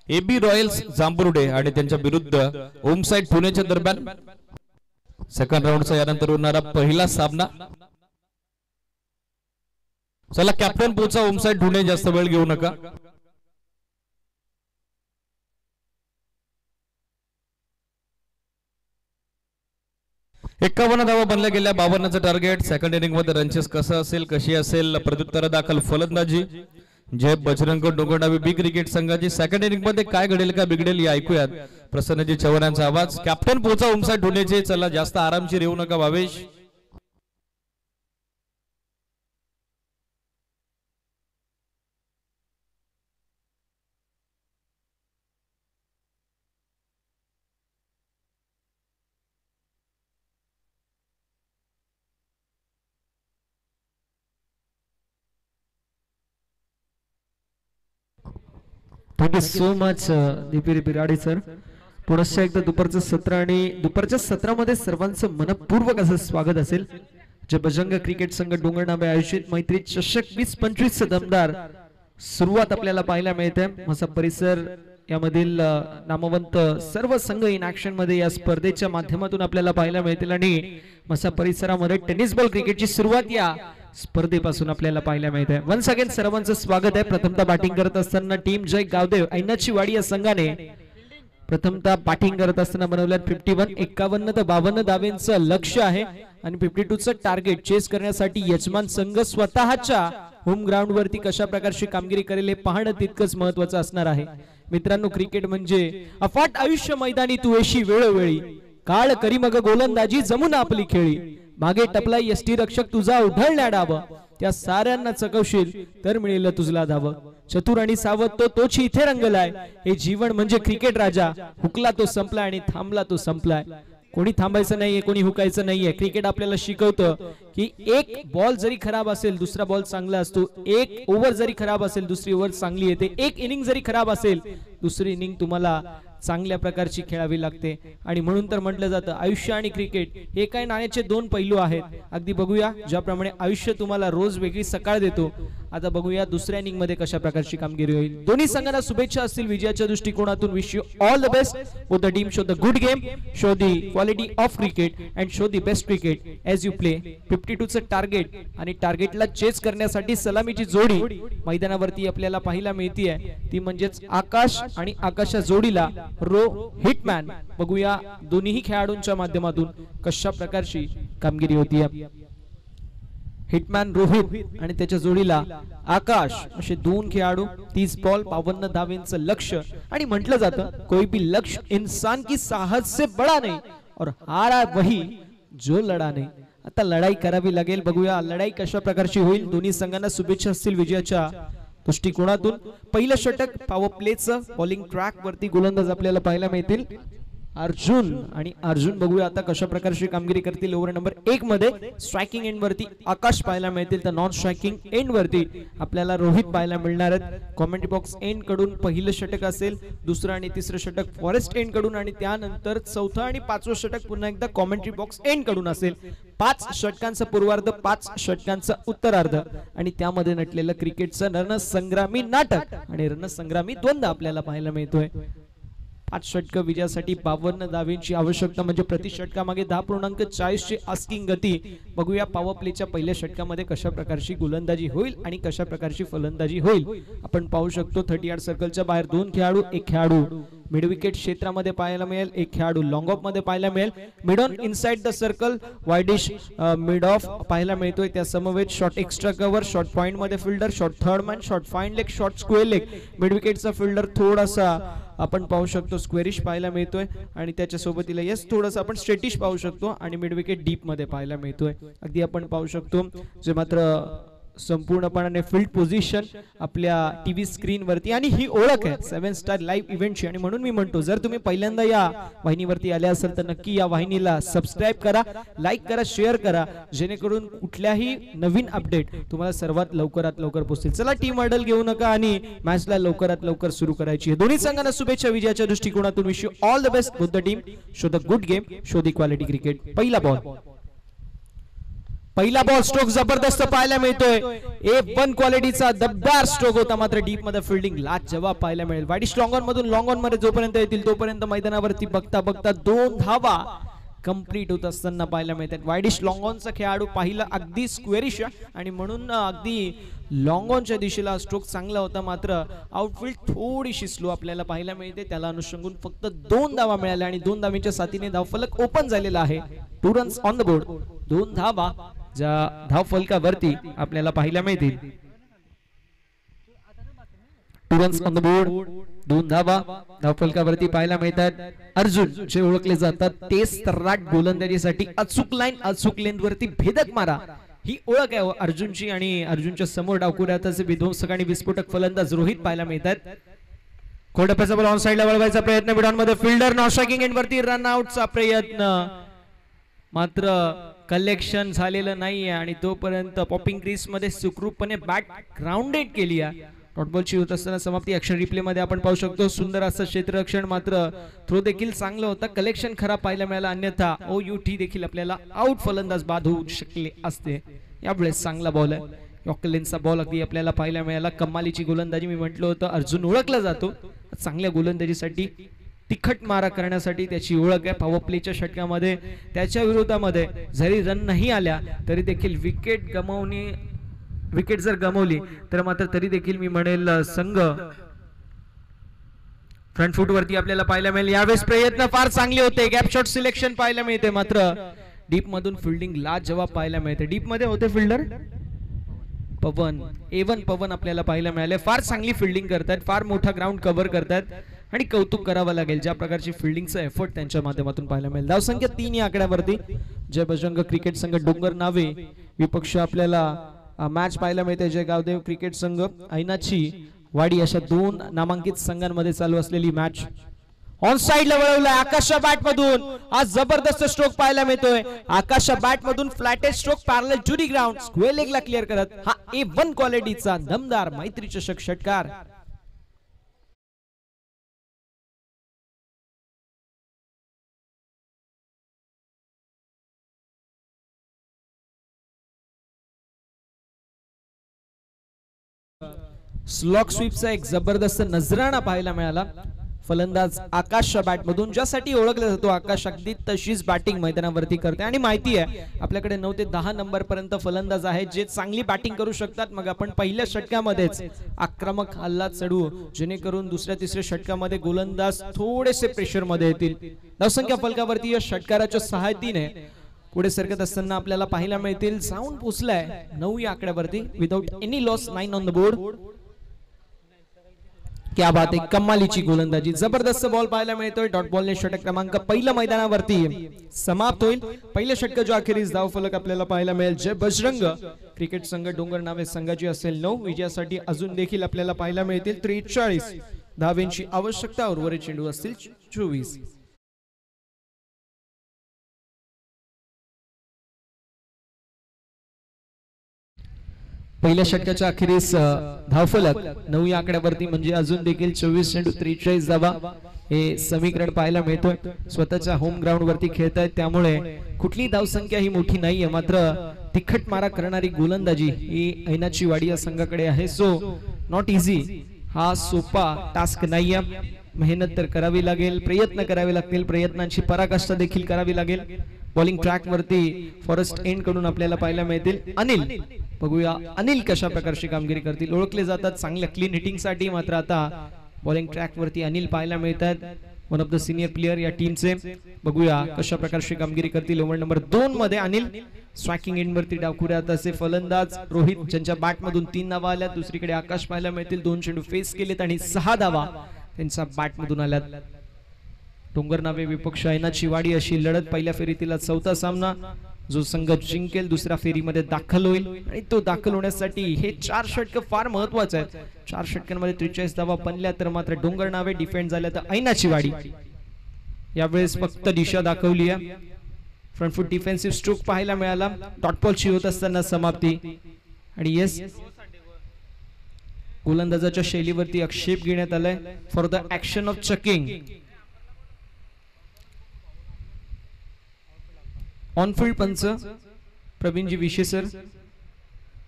Speaker 1: एबी रॉयल्स जांभोडे आणि त्यांच्या विरुद्ध ओमसाईड पुण्याच्या दरम्यान सेकंड राऊंडचा यानंतर होणारा पहिला सामना. चला कॅप्टन पोचा ओमसाईड ढुणे. जास्त वेळ घेऊ नका. एकावन्न धावा बनल्या गेल्या. 52चं टार्गेट. सेकंड इनिंग मध्ये रनचेस कसं असेल कशी असेल प्रत्युत्तर दाखल फलंदाजी. जय बजरंग डोंगरडावी बी क्रिकेट संघाची सेकंड इनिंग मध्ये काय घडेल का बिघडेल हे ऐकूयात. प्रसन्नजी चव्हाण यांचा आवाज. कॅप्टन पोचा उमसा ढोण्याचे. चला जास्त आरामशीर येऊ नका Bhavesh.
Speaker 2: Thank you so much Deepi Biradi sir. पुनश्च एकदा दुपारचं सत्र आणि दुपारच्या सत्रामध्ये सर्वांचं मनपूर्वक असं स्वागत असेल. जे बजरंग क्रिकेट संघ डोंगरनामे आयोजित मैत्री चषक 20-25 दमदार सुरुवात आपल्याला पाहायला मिळते. मसा परिसर यामधील नामवंत सर्व संघ इन ऍक्शन मध्ये या स्पर्धेच्या माध्यमातून आपल्याला पाहायला मिळतील आणि मसा परिसरामध्ये टेनिस बॉल क्रिकेटची सुरुवात या स्पर्धेपासून आपल्याला पाहायला मिळते. वन्स अगेन सर्वांचं स्वागत आहे. प्रथमतः बॅटिंग करत असताना टीम जय गावदेव ऐनाची वाडी या संघाने प्रथमतः बॅटिंग करत असताना बनवल्यात 51. 51 ते 52 धावांचं लक्ष्य आहे आणि 52चं टार्गेट चेस करण्यासाठी यजमान संघ स्वतःच्या होम ग्राउंड वरती कशा प्रकारची कामगिरी करेल हे पाहणं तितकंच महत्त्वाचं असणार आहे. मित्रांनो, क्रिकेट म्हणजे अफाट आयुष्य मैदानी तू येशी वेळोवेळी. काळ करी मग गोलंदाजी जमून आपली खेळी. मागे टपला यष्टी रक्षक तुझा उधळल्या डाव. त्या साऱ्यांना चकवशील तर मिळेल तुझला धाव. चतुर आणि सावध तोच इथे रंगलाय. हे जीवन म्हणजे क्रिकेट राजा. हुकला तो संपलाय आणि थांबला तो संपलाय. कोणी थांबायचं नाहीये, कोणी हुकायचं नाहीये. क्रिकेट आपल्याला शिकवतं की एक बॉल जरी खराब असेल दुसरा बॉल चांगला असतो. एक ओव्हर जरी खराब असेल दुसरी ओव्हर चांगली येते. एक इनिंग जरी खराब असेल दुसरी इनिंग तुम्हाला चांगल्या प्रकारची खेळावी लागते. आणि म्हणून तर म्हटलं जातं आयुष्य आणि क्रिकेट हे काय नाण्याचे दोन पैलू आहेत. अगदी बघूया ज्याप्रमाणे आयुष्य तुम्हाला रोज वेगळी सकाळ देतो, आता बघूया दुसऱ्या इनिंग मध्ये कशा प्रकारची कामगिरी होईल. दोन्ही संघांना शुभेच्छा असतील विजयाच्या दृष्टिकोनातून. Wish you all the best. Both the team show the good game, show the quality of cricket and show the best cricket as you play. 52चं टार्गेट आणि टार्गेटला चेस करण्यासाठी सलामीची जोडी मैदानावरती आपल्याला पाहायला मिळते. ती म्हणजेच आकाश आणि आकाशच्या जोडीला रो हिटमॅन. बघूया दोन्ही खेळाडूंच्या माध्यमातून कशा प्रकारची कामगिरी होती. हिटमॅन रोहित आणि त्याच्या जोडीला आकाश असे दोन खेळाडू. 30 बॉल 52 धावांचं लक्ष्य. आणि म्हटलं जातं कोई भी लक्ष्य इंसान की साहस से बड़ा नहीं और हारा वही जो लढा नाही. आता लढाई करावी लागेल. बघूया लढाई कशा प्रकारची होईल. दोन्ही संघांना शुभेच्छा असतील विजयाच्या दृष्टिकोनातून. पहिलं षटक पॉवर प्लेचं बॉलिंग ट्रॅक वरती गोलंदाज आपल्याला पाहायला मिळतील अर्जुन. आणि अर्जुन बघूया आता कशा प्रकारची कामगिरी करतील. ओव्हर नंबर 1 मध्ये स्ट्रायकिंग एंड वरती आकाश पाहायला मिळतील तर नॉन स्ट्रायकिंग एंड वरती आपल्याला रोहित पाहायला मिळणार आहेत. कॉमेंट्री बॉक्स एंड कडून पहिलं षटक असेल, दुसरं आणि तिसरं षटक फॉरेस्ट एंड कडून आणि त्यानंतर चौथं आणि पाचवं षटक पुन्हा एकदा कॉमेंट्री बॉक्स एंड कडून असेल. 5 षटकांचं पूर्वार्ध, 5 षटकांचं उत्तरार्ध आणि त्यामध्ये नटलेलं क्रिकेटचं रणसंग्रामी नाटक आणि रणसंग्रामी द्वंद्व आपल्याला पाहायला मिळतोय. 5 षटक विजयासाठी 52 धावांची आवश्यकता म्हणजे प्रति षटकामागे 10.40 ची आस्किंग गती. बघूया पॉवर प्लेच्या पहिल्या षटकामध्ये कशा प्रकारची गोलंदाजी होईल आणि कशा प्रकारची फलंदाजी होईल. आपण पाहू शकतो 30 यार्ड सर्कलच्या बाहेर 2 खेळाडू, 1 खेळाडू मिड विकेट क्षेत्रामध्ये पाहायला मिळेल, 1 खेळाडू लॉंग ऑफ मध्ये पाहायला मिळेल. Mid on inside the circle widish mid off पाहायला मिळतोय. त्या समवेत short extra cover, short point मध्ये fielder, short third man, short fine leg, short square leg. Mid विकेटचा फिल्डर थोडासा आपण पाहू शकतो स्क्वेरिश पाहायला मिळतोय आणि त्याच्या सोबतीला यस थोडंसं आपण स्ट्रेटिश पाहू शकतो आणि मिड विकेट डीप मध्ये पाहायला मिळतोय. अगदी आपण पाहू शकतो जे मात्र संपूर्णपणे फील्ड पोझिशन आपल्या टीव्ही स्क्रीन वरती आणि ही ओळख आहे 7 स्टार लाईव्ह इव्हेंटची. आणि म्हणून मी म्हणतो जर तुम्ही पहिल्यांदा या वाहिनीवरती आले असाल तर नक्की या वाहिनीला सबस्क्राईब करा, लाईक करा, शेअर करा जेणेकरून कुठल्याही नवीन अपडेट तुम्हाला सर्वात लवकरात लवकर पोहोचतील. चला टीम ऑर्डर घेऊ नका आणि मॅचला लवकरात लवकर सुरू करायची आहे. दोन्ही संघांना शुभेच्छा विजयाच्या दृष्टिकोनातून. Wish you all the best both the team. Show the good game, show the quality cricket. पहिला बॉल स्ट्रोक जबरदस्त पाहायला मिळतोय. A1 क्वालिटीचा दबदार स्ट्रोक होता मात्र डीप मध्ये फिल्डिंग लाच जवाब पाहायला मिळेल. वाईडिश लॉंग ऑन मधून लॉंग ऑन मध्ये जोपर्यंत येतील तोपर्यंत मैदानावरती बघता बघता 2 धावा कंप्लीट होत असताना पाहायला मिळतात. वाईडिश लॉंग ऑनचा खेळाडू पाहिला अगदी स्क्वेरिश आणि म्हणून अगदी लॉंग ऑनच्या दिशेला स्ट्रोक चांगला होता मात्र आउटफील्ड थोडीशी स्लो आपल्याला पाहायला मिळते. त्याला अनुषंगून फक्त 2 धावा मिळाल्या आणि 2 धावांच्या साथीने धावफलक ओपन झालेला आहे. 2 रन्स ऑन द बोर्ड. 2 धावा ज्या धावफलकावरती आपल्याला पाहायला मिळतील. 2 रन्स ऑन द बोर्ड, 2 धावा धावफलकावरती पाहायला मिळतात. अर्जुन जे ओळखले जातात ते सर्राट गोलंदाजीसाठी अचूक लाईन अचूक लेंथ वरती भेदक मारा ही ओळख आहे अर्जुनची. आणि अर्जुनच्या समोर डावखुऱ्याचे विध्वंसक आणि विस्फोटक फलंदाज रोहित पाहायला मिळतात. कोडप्याचा बॉल ऑन साइडला वळवायचा प्रयत्न, मिडॉन मध्ये फिल्डर नॉट स्ट्रायकिंग एंड वरती रन आउटचा प्रयत्न, मात्र कलेक्शन झालेलं नाहीये आणि तोपर्यंत पॉपिंग क्रीज मध्ये सुखरूपपणे बॅट ग्राउंडेड केली आहे. डॉट बॉलची होत असताना समाप्ती ऍक्शन रिप्ले मध्ये आपण पाहू शकतो. सुंदर असं क्षेत्ररक्षण, मात्र थ्रो देखील चांगलं होतं, कलेक्शन खराब पाहायला मिळालं, अन्यथा OUT देखील आपल्याला आउट फलंदाज बाद होऊ शकले असते. यावेळेस चांगला बॉल आहे, यॉर्करचा बॉल अगदी आपल्याला पाहायला मिळाला. कमालीची गोलंदाजी, मी म्हटलं होतं अर्जुन ओळखला जातो चांगल्या गोलंदाजीसाठी, तिखट मारा करण्यासाठी त्याची ओळख आहे. पॉवर प्लेच्या षटकामध्ये त्याच्या विरोधामध्ये जरी रन नाही आल्या तरी देखील विकेट जर गमावली तर मात्र तरी देखील मी म्हणेल संघ फ्रंट फूट वरती आपल्याला पाहायला मिळेल. यावेळेस प्रयत्न फार चांगले होते, गॅप शॉट सिलेक्शन पाहायला मिळते, मात्र डीप मधून फिल्डिंग लाजवाब पाहायला मिळते. डीप मध्ये होते फिल्डर पवन, A1 पवन आपल्याला पाहायला मिळाले. फार चांगली फिल्डिंग करतात, फार मोठा ग्राउंड कव्हर करतात आणि कौतुक करावं लागेल ज्या प्रकारची फिल्डिंगचा एफर्ट त्यांच्या माध्यमातून पाहायला मिळेल. धावसंख्या 3 या आकड्यावरती जय बजरंग क्रिकेट संघ डोंगर नावे विपक्ष आपल्याला मॅच पाहायला मिळते. जय गावदेव क्रिकेट संघ ऐनाची वाडी अशा 2 नामांकित संघांमध्ये चालू असलेली मॅच. ऑन साइडला वळवलाय आकाशच्या बॅट मधून, आज जबरदस्त स्ट्रोक पाहायला मिळतोय. आकाशच्या बॅट मधून flattest stroke parallel to the ground square लेगला क्लिअर करत हा A1 क्वालिटीचा दमदार मैत्री चषक षटकार. स्लॉक स्वीपचा एक जबरदस्त नजराणा पाहायला मिळाला फलंदाज आकाशच्या बॅट मधून, ज्यासाठी ओळखला जातो आकाश अगदी तशीच बॅटिंग मैदानावरती करते. आणि माहिती आहे आपल्याकडे 9 ते 10 नंबर पर्यंत फलंदाज आहेत जे चांगली बॅटिंग करू शकतात. मग आपण पहिल्या षटकामध्येच आक्रमक हल्ला चढवू जेणेकरून दुसऱ्या तिसऱ्या षटकामध्ये गोलंदाज थोडेसे प्रेशर मध्ये येतील. धावसंख्या फलकावरती या षटकाराच्या सहायतीने पुढे सरकत असताना आपल्याला पाहायला मिळतील. जाऊन पोहोचलाय 9 या आकड्यावरती without any loss, 9 on the board. क्या बात आहे, कमालीची गोलंदाजी, जबरदस्त बॉल पाहायला मिळतोय. डॉट बॉलने षटक क्रमांक पहिल्या मैदानावरती समाप्त होईल. पहिल्या षटकाच्या अखेरीस धावफलक आपल्याला पाहायला मिळेल. जय बजरंग क्रिकेट संघ डोंगर नावे संघाची असेल 9, विजयासाठी अजून देखील आपल्याला पाहायला मिळतील 43 धावेंची आवश्यकता. उर्वरित चेंडू असतील 24. पहिल्या षटकाच्या अखेरीस धावफलक 9 या आकड्यावरती म्हणजे अजून देखील 24 चेंडू 43 धावा हे समीकरण पाहायला मिळतोय. स्वतःच्या होम ग्राउंड वरती खेळतायत त्यामुळे कुठली धावसंख्या ही मोठी नाहीये, मात्र तिखट मारा करणारी गोलंदाजी ही ऐनाची वाडी या संघाकडे आहे. सो नॉट इझी, हा सोपा टास्क नाहीये, मेहनत तर करावी लागेल, प्रयत्न करावे लागतील, प्रयत्नांची पराकाष्ठा देखील करावी लागेल. बॉलिंग ट्रॅक वरती फॉरेस्ट एंड कडून आपल्याला पाहायला मिळतील अनिल. बघूया अनिल कशा प्रकारची कामगिरी करतील. ओळखले जातात चांगल्या क्लीन हिटिंग साठी, मात्र आता बॉलिंग ट्रॅक वरती अनिल पाहायला मिळतात, one of the senior player या टीमचे. बघूया कशा प्रकारची कामगिरी करतील. ओव्हर नंबर 2 मध्ये अनिल स्ट्रायकिंग एंड वरती डावखुऱ्यात असे फलंदाज रोहित ज्यांच्या बॅट मधून 3 धावा आल्या. दुसरीकडे आकाश पाहायला मिळतील, 2 चेंडू फेस केलेत आणि 6 धावा त्यांच्या बॅट मधून आल्यात. डोंगर नावे विपक्ष ऐनाची वाडी अशी लढत. पहिल्या फेरीतील 4था सामना, जो संघ जिंकेल दुसऱ्या फेरीमध्ये दाखल होईल आणि तो दाखल होण्यासाठी हे 4 षटक फार महत्वाचे आहेत. 4 षटकांमध्ये 43 धावा बनल्या तर मात्र डोंगर नावे डिफेंड झाल्या तर ऐनाची वाडी यावेळेस फक्त दिशा दाखवली आहे. फ्रंट फूट डिफेन्सिव्ह स्ट्रोक पाहायला मिळाला. डॉट बॉलची होत असताना समाप्ती आणि येस गोलंदाजाच्या शैलीवरती आक्षेप घेण्यात आलाय for the action of चकिंग. On-field पंच प्रवीणजी विशे सर,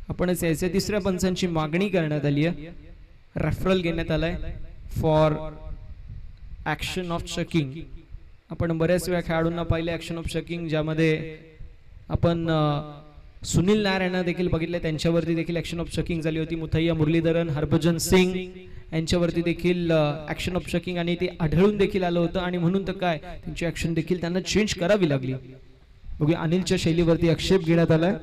Speaker 2: आपणच यायचे. तिसऱ्या पंचांची मागणी करण्यात आली आहे, रेफरल घेण्यात आलाय फॉर ऍक्शन ऑफ चकिंग. आपण बऱ्याच वेळा खेळाडूंना पाहिले ऍक्शन ऑफ चकिंग, ज्यामध्ये आपण सुनील नायर यांना देखील बघितले, त्यांच्यावरती देखील ऍक्शन ऑफ चकिंग झाली होती. मुथैया मुरलीधरन, हरभजन सिंग यांच्यावरती देखील ऍक्शन ऑफ चकिंग आणि ते आढळून देखील आलं होतं आणि म्हणून तर काय त्यांची ऍक्शन देखील त्यांना चेंज करावी लागली. बघूया अनिलच्या शैलीवरती आक्षेप घेण्यात आलाय.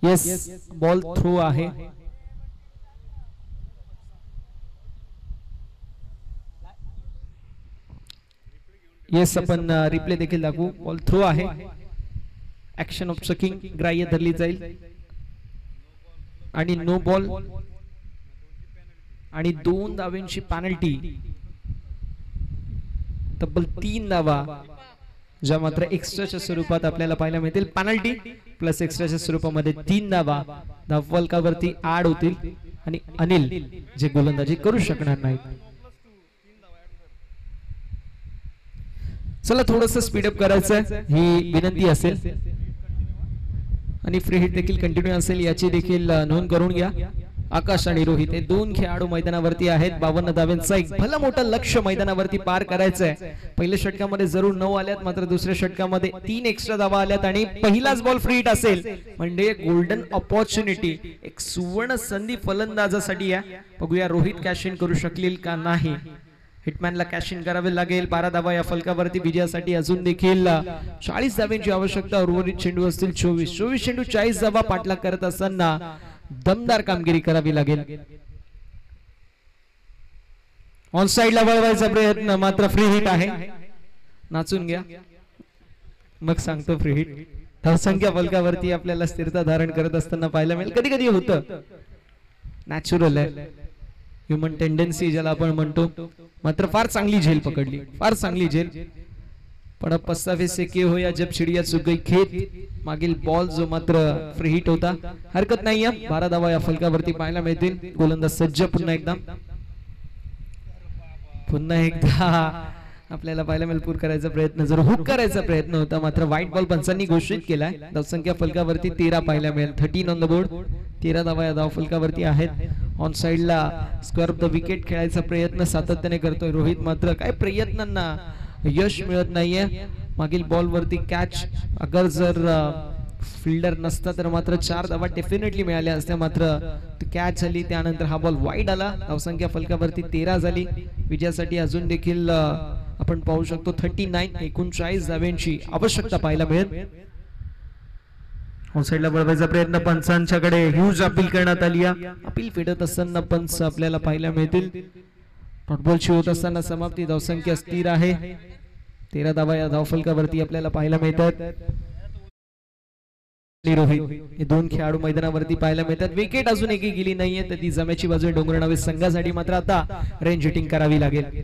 Speaker 2: येस, बॉल थ्रो आहे. येस, आपण रिप्ले देखील दाखवू. बॉल थ्रो आहे. ऍक्शन ऑफ चकिंग ग्राह्य धरली जाईल आणि नो बॉल आणि 2 धावांची पॅनल्टी. तब्बल 3 धावा ज्या मात्र एक्स्ट्राच्या स्वरूपात आपल्याला पाहायला मिळतील. पॅनल्टी प्लस एक्स्ट्राच्या स्वरूपामध्ये 3 धावा धावफलकावरती ऍड होतील आणि अनिल जे गोलंदाजी करू शकणार नाहीत. चला थोडंसं स्पीडअप करायचं ही विनंती असेल आणि फ्री हिट देखील कंटिन्यू असेल याची देखील नोंद करून घ्या. आकाश आणि रोहित हे 2 खेळाडू मैदानावरती आहेत. 52 धावांचा एक भलं मोठं लक्ष्य मैदानावरती पार करायचं आहे. पहिल्या षटकामध्ये जरूर 9 आल्यात, मात्र दुसऱ्या षटकामध्ये 3 एक्स्ट्रा धावा आल्यात आणि पहिलाच बॉल फ्री हिट असेल म्हणजे गोल्डन ऑपॉर्च्युनिटी, एक सुवर्ण संधी फलंदाजासाठी आहे. बघूया रोहित कॅश इन करू शकतील का नाही. हिटमॅनला कॅश इन करावे लागेल. 12 धावा या फलकावरती विजयासाठी अजून देखील 40 धावांची आवश्यकता. उर्वरित चेंडू असतील 24 चेंडू 40 धावा पाठलाग करत असताना दमदार कामगिरी करावी लागेल. ऑन साइडला वळवायचा प्रयत्न, मात्र फ्री हिट आहे. नाचून घ्या मग सांगतो फ्री हिट. धावसंख्या फलकावरती आपल्याला स्थिरता धारण करत असताना पाहायला मिळेल. कधी कधी होतं, नॅचरल आहे, ह्युमन टेंडन्सी ज्याला आपण म्हणतो. मात्र फार चांगली झेल पकडली, फार चांगली झेल. पण पस्तावे से के हो या जब चिडिया चुक गई खेत. मागील बॉल जो मात्र फ्री हिट होता. हरकत नाहीये, 12 धावा या फलकावरती पाहायला मिळतील. गोलंदाज सज्ज पुन्हा एकदा आपल्याला पाहायला मिळेल. पूर करायचा प्रयत्न, जर हुक करायचा प्रयत्न होता, मात्र व्हाईट बॉल पंचांनी घोषित केलाय. धावसंख्या फलकावरती 13 पाहायला मिळेल. 13 ऑन द बोर्ड. 13 धावा या धाव फलकावरती आहेत. ऑन साइडला स्क्वेअर ऑफ द विकेट खेळायचा प्रयत्न सातत्याने करतोय रोहित, मात्र काय प्रयत्नांना यश मिळत नाहीये. मागील बॉल वरती कॅच, अगर जर फिल्डर नसता तर मात्र 4 धावा डेफिनेटली मिळाल्या असत्या, मात्र कॅच झाली. त्यानंतर हा बॉल वाईड आला. धावसंख्या फलकावरती 13 झाली. विजयासाठी अजून देखील आपण पाहू शकतो 39 धावांची आवश्यकता पाहायला मिळेल. ऑन साइडला वळवायचा प्रयत्न, पंचांच्याकडे ह्यूज अपील करण्यात आली. अपील फेडत असताना पंच आपल्याला पाहायला मिळतील. डॉटबॉलची होत असताना समाप्ती. धावसंख्या स्थिर आहे. 13 धावा या धावफलकावरती आपल्याला पाहायला मिळतात. रोहित हे 2 खेळाडू मैदानावरती पाहायला मिळतात. विकेट अजून एकही गेली नाहीये, तर ती जमेची बाजू डोंगरनावे संघासाठी. मात्र आता रेंज हिटिंग करावी लागेल.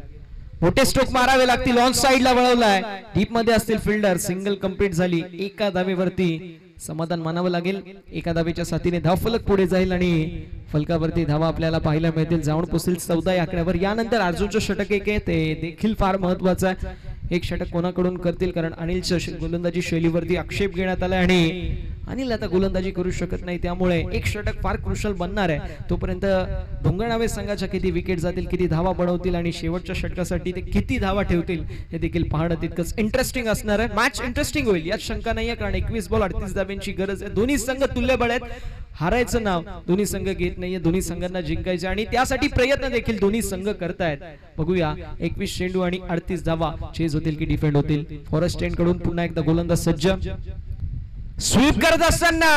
Speaker 2: मोठे स्ट्रोक मारावे लागतील. ऑन साइडला वळवलाय, डीप मध्ये असतील फिल्डर. सिंगल कंप्लीट झाली. एका धावेवरती समाधान मानावं लागेल. एका धावेच्या साथीने धावफलक पुढे जाईल आणि फलकावरती धावा आपल्याला पाहायला मिळतील. जाऊन पोहोचतील 14 या आकड्यावर. यानंतर अर्जुनचं षटक एक आहे, ते देखील फार महत्वाचं आहे. एक षटक कोणाकडून करतील, कारण अनिलच्या गोलंदाजी शैलीवरती आक्षेप घेण्यात आला आणि अनिल आता गोलंदाजी करू शकत नाही. त्यामुळे एक षटक फार क्रुशल बनणार आहे. तोपर्यंत ढोंगरनावे संघाच्या किती विकेट जातील, किती धावा बनवतील आणि शेवटच्या षटकासाठी ते किती धावा ठेवतील हे देखील पाहणं तितकंच इंटरेस्टिंग असणार आहे. मॅच इंटरेस्टिंग होईल यात शंका नाहीये, कारण 21 बॉल 38 धावांची गरज आहे. दोन्ही संघ तुल्यबळ आहेत. हारायचं नाव दोन्ही संघ घेत नाहीये. दोन्ही संघांना जिंकायचे आणि त्यासाठी प्रयत्न देखील दोन्ही संघ करतायत. बघूया 21 चेंडू आणि 38 धावा चेज होतील की डिफेंड होतील. फॉरेस्ट एंड कडून पुन्हा एकदा गोलंदाज सज्ज. स्वीप करत असताना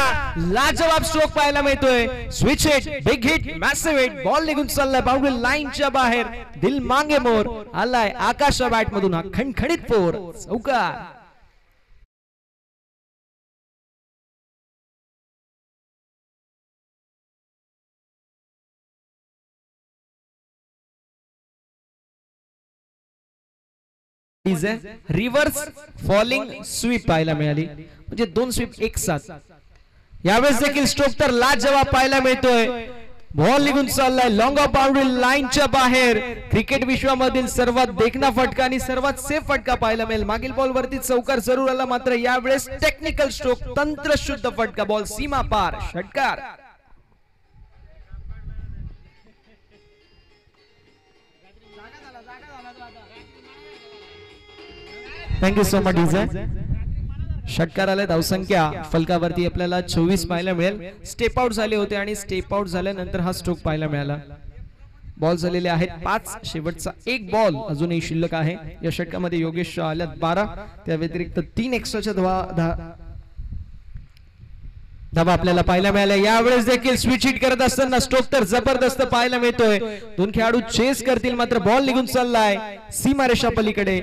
Speaker 2: लाजवाब स्ट्रोक पाहायला मिळतोय. Switch hit, big hit, massive hit. Ball निघून चाललाय बाउंड्री लाईनच्या बाहेर. दिल मांगे मोर आलाय आकाशच्या बॅट मधून. हा खणखणीत 4 चौकार. रिव्हर्स फॉलिंग स्वीप पाहायला मिळाली, म्हणजे 2 स्वीप एक साथ. यावेळेस देखील स्ट्रोक तर लाजवाब पाहायला मिळतोय. बॉल निघून चाललाय लॉंग ऑफ बाउंड्री लाईनच्या बाहेर. क्रिकेट विश्वामधील सर्वात देखणा फटका आणि सर्वात सेफ फटका पाहायला मिळेल. मागील बॉल वरती चौकार जरूर आला, मात्र यावेळेस टेक्निकल स्ट्रोक, तंत्रशुद्ध फटका. बॉल सीमा पार, षटकार. Thank you so much DJ. षटकार आले. धावसंख्या फलकावरती आपल्याला 24 पाहायला मिळेल. स्टेप आउट झाले होते आणि स्टेप आउट झाल्यानंतर हा स्ट्रोक पाहायला मिळाला. बॉल झालेले आहेत 5. शेवटचा एक बॉल अजूनही शिल्लक आहे. या षटकामध्ये योगेश आल्यात 12. त्या व्यतिरिक्त 3 एक्स्ट्राच्या धावा आपल्याला पाहायला मिळाल्या। यावेळेस देखील स्विच हिट करत असताना स्ट्रोक तर जबरदस्त पाहायला मिळतोय। दोन खेळाडू चेस करतील मात्र बॉल निघून चाललाय सीमारेषा पलीकडे।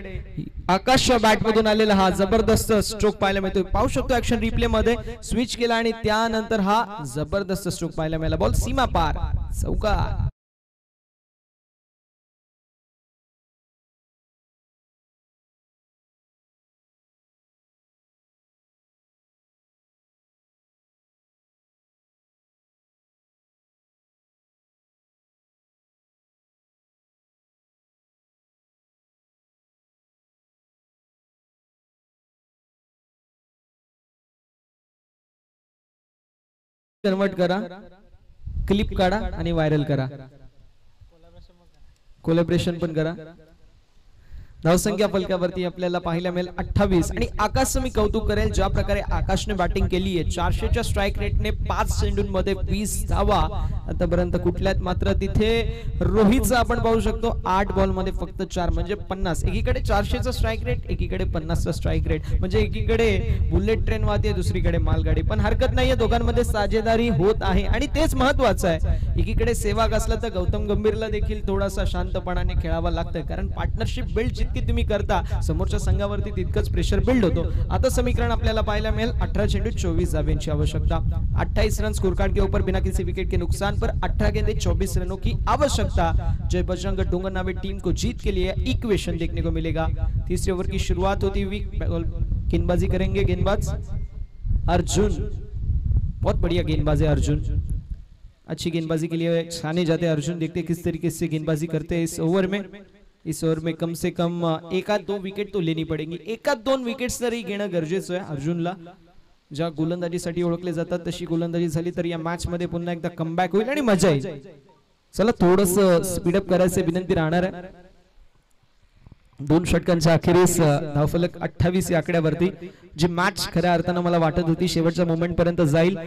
Speaker 2: आकाशच्या बॅट मधून आलेला हा जबरदस्त स्ट्रोक पाहायला मिळतोय। पाहू शकतो ऍक्शन रिप्ले मध्ये स्विच केला आणि त्यानंतर हा जबरदस्त स्ट्रोक पाहायला मिळाला। बॉल सीमा पार चौकार। कन्वर्ट करा, क्लिप काढा आणि व्हायरल करा, कोलॅबरेशन पण करा। धावसंख्या फलकावरती आपल्याला पाहायला मिळेल 28 आणि आकाशचं मी कौतुक करेल ज्या प्रकारे आकाशने बॅटिंग केली आहे। 400च्या स्ट्राइक रेटने 5 चेंडूंमध्ये 20 धावा आतापर्यंत कुठल्यात। मात्र तिथे रोहितचा आपण पाहू शकतो 8 बॉल मध्ये फक्त 4 म्हणजे 50। एकीकडे 400चा स्ट्राइक रेट, एकीकडे 50चा स्ट्राइक रेट, म्हणजे एकीकडे बुलेट ट्रेन वाहते, दुसरीकडे मालगाडी। पण हरकत नाहीये, दोघांमध्ये साजेदारी होत आहे आणि तेच महत्वाचं आहे। एकीकडे सेवाग असला तर गौतम गंभीरला देखील थोडासा शांतपणाने खेळावं लागतं, कारण पार्टनरशिप बिल्ड की तुम्ही करता समोरच्या संघावरती तितकंच प्रेशर बिल्ड होतो। आता समीकरण आपल्याला पाहायला मिळेल 18 चेंडू 24 धावेंची आवश्यकता। 28 रन स्कोर कार्ड के ऊपर बिना किसी विकेट के नुकसान पर 18 गेंदें 24 रनों की आवश्यकता। जय बजरंग डोंगरनावे टीम को जीत के लिए इक्वेशन देखने को मिलेगा। तीसरे ओवर की शुरुआत होती हुई गेंदबाजी करेंगे गेंदबाज अर्जुन। बहुत बढ़िया गेंदबाज है अर्जुन, अच्छी गेंदबाजी के लिए छाने जाते हैं अर्जुन। देखते किस तरीके से गेंदबाजी करते हैं इस ओवर में। इस ओवर में कम से कम एकाद 2 विकेट तो लेनी पडेगी, एकाद 2 विकेट्स तरी घेणं गरजेचं आहे अर्जुनला। ज्या गोलंदाजीसाठी ओळखले जातात तशी गोलंदाजी झाली तर या मॅच मध्ये पुन्हा एकदा कमबॅक होईल आणि मजा येईल। चला थोडस स्पीडअप करायचं विनंती राहणार आहे। 2 षटकांच्या अखेरीस धावफलक 28 या आकड्यावरती जी मॅच खऱ्या अर्थानं मला वाटत होती शेवटच्या मोमेंट पर्यंत जाईल।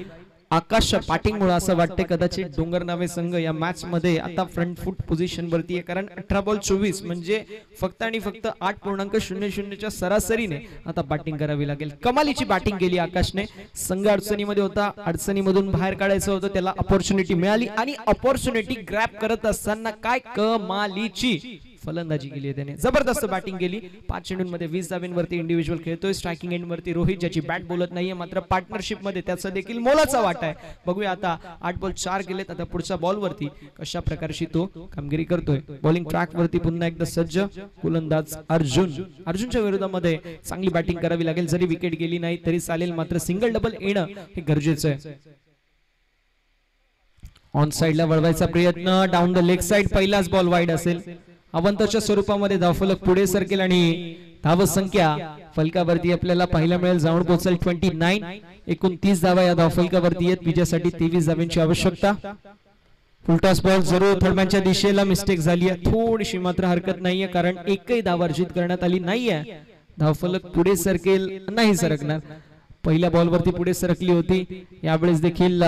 Speaker 2: आकाशच्या बॅटिंग मुळे असं वाटते कदाचित डोंगरनावे संघ या मॅच मध्ये आता फ्रंट फुट पोझिशन वरती आहे, कारण 18 बॉल 24 म्हणजे फक्त आणि फक्त 8.00 च्या सरासरीने आता बॅटिंग करावी लागेल। कमालीची बॅटिंग केली आकाशने। संघ अडचणीमध्ये होता, अडचणीमधून बाहेर काढायचं होतं, त्याला अपॉर्च्युनिटी मिळाली आणि अपॉर्च्युनिटी ग्रॅब करत असताना काय कमालीची फलंदाजी केली आहे त्याने। जबरदस्त बॅटिंग केली। 5 चेंडूंमध्ये 20 धावांवरती इंडिव्हिज्युअल खेळतोय। स्ट्रायकिंग एंड वरती रोहित ज्याची बॅट बोलत नाहीये, मात्र पार्टनरशिप मध्ये त्याचा देखील मोलाचा वाटा आहे। बघूया आता 8 बॉल 4 गेलेत। आता पुढच्या बॉल वरती कशा प्रकारची तो कामगिरी करतोय। बॉलिंग ट्रॅक वरती पुन्हा एकदा सज्ज गोलंदाज अर्जुन। अर्जुनच्या विरोधामध्ये चांगली बॅटिंग करावी लागेल, जरी विकेट गेली नाही तरी चालेल, मात्र सिंगल डबल येणं हे गरजेचं आहे। ऑन साइडला वळवायचा प्रयत्न, डाऊन द लेग साइड, पहिलाच बॉल वाईड असेल। अवंताच्या स्वरूपामध्ये धावफलक पुढे सरकेल आणि धावसंख्या फलकावरती आपल्याला पाहायला मिळेल जाऊन पोहोचेल 29। 29 धावा या धावफलकावरती आहेत। विजयासाठी 23 धावांची आवश्यकता। फुलटॉस बॉल जरूर थर्डमॅनच्या दिशेला मिस्टेक झाली आहे थोडीशी, मात्र हरकत नाहीये कारण एकही धाव अर्जित करण्यात आली नाहीये। धावफलक पुढे सरकेल, नाही सरकणार। पहिल्या बॉल वरती पुढे सरकली होती, यावेळेस देखील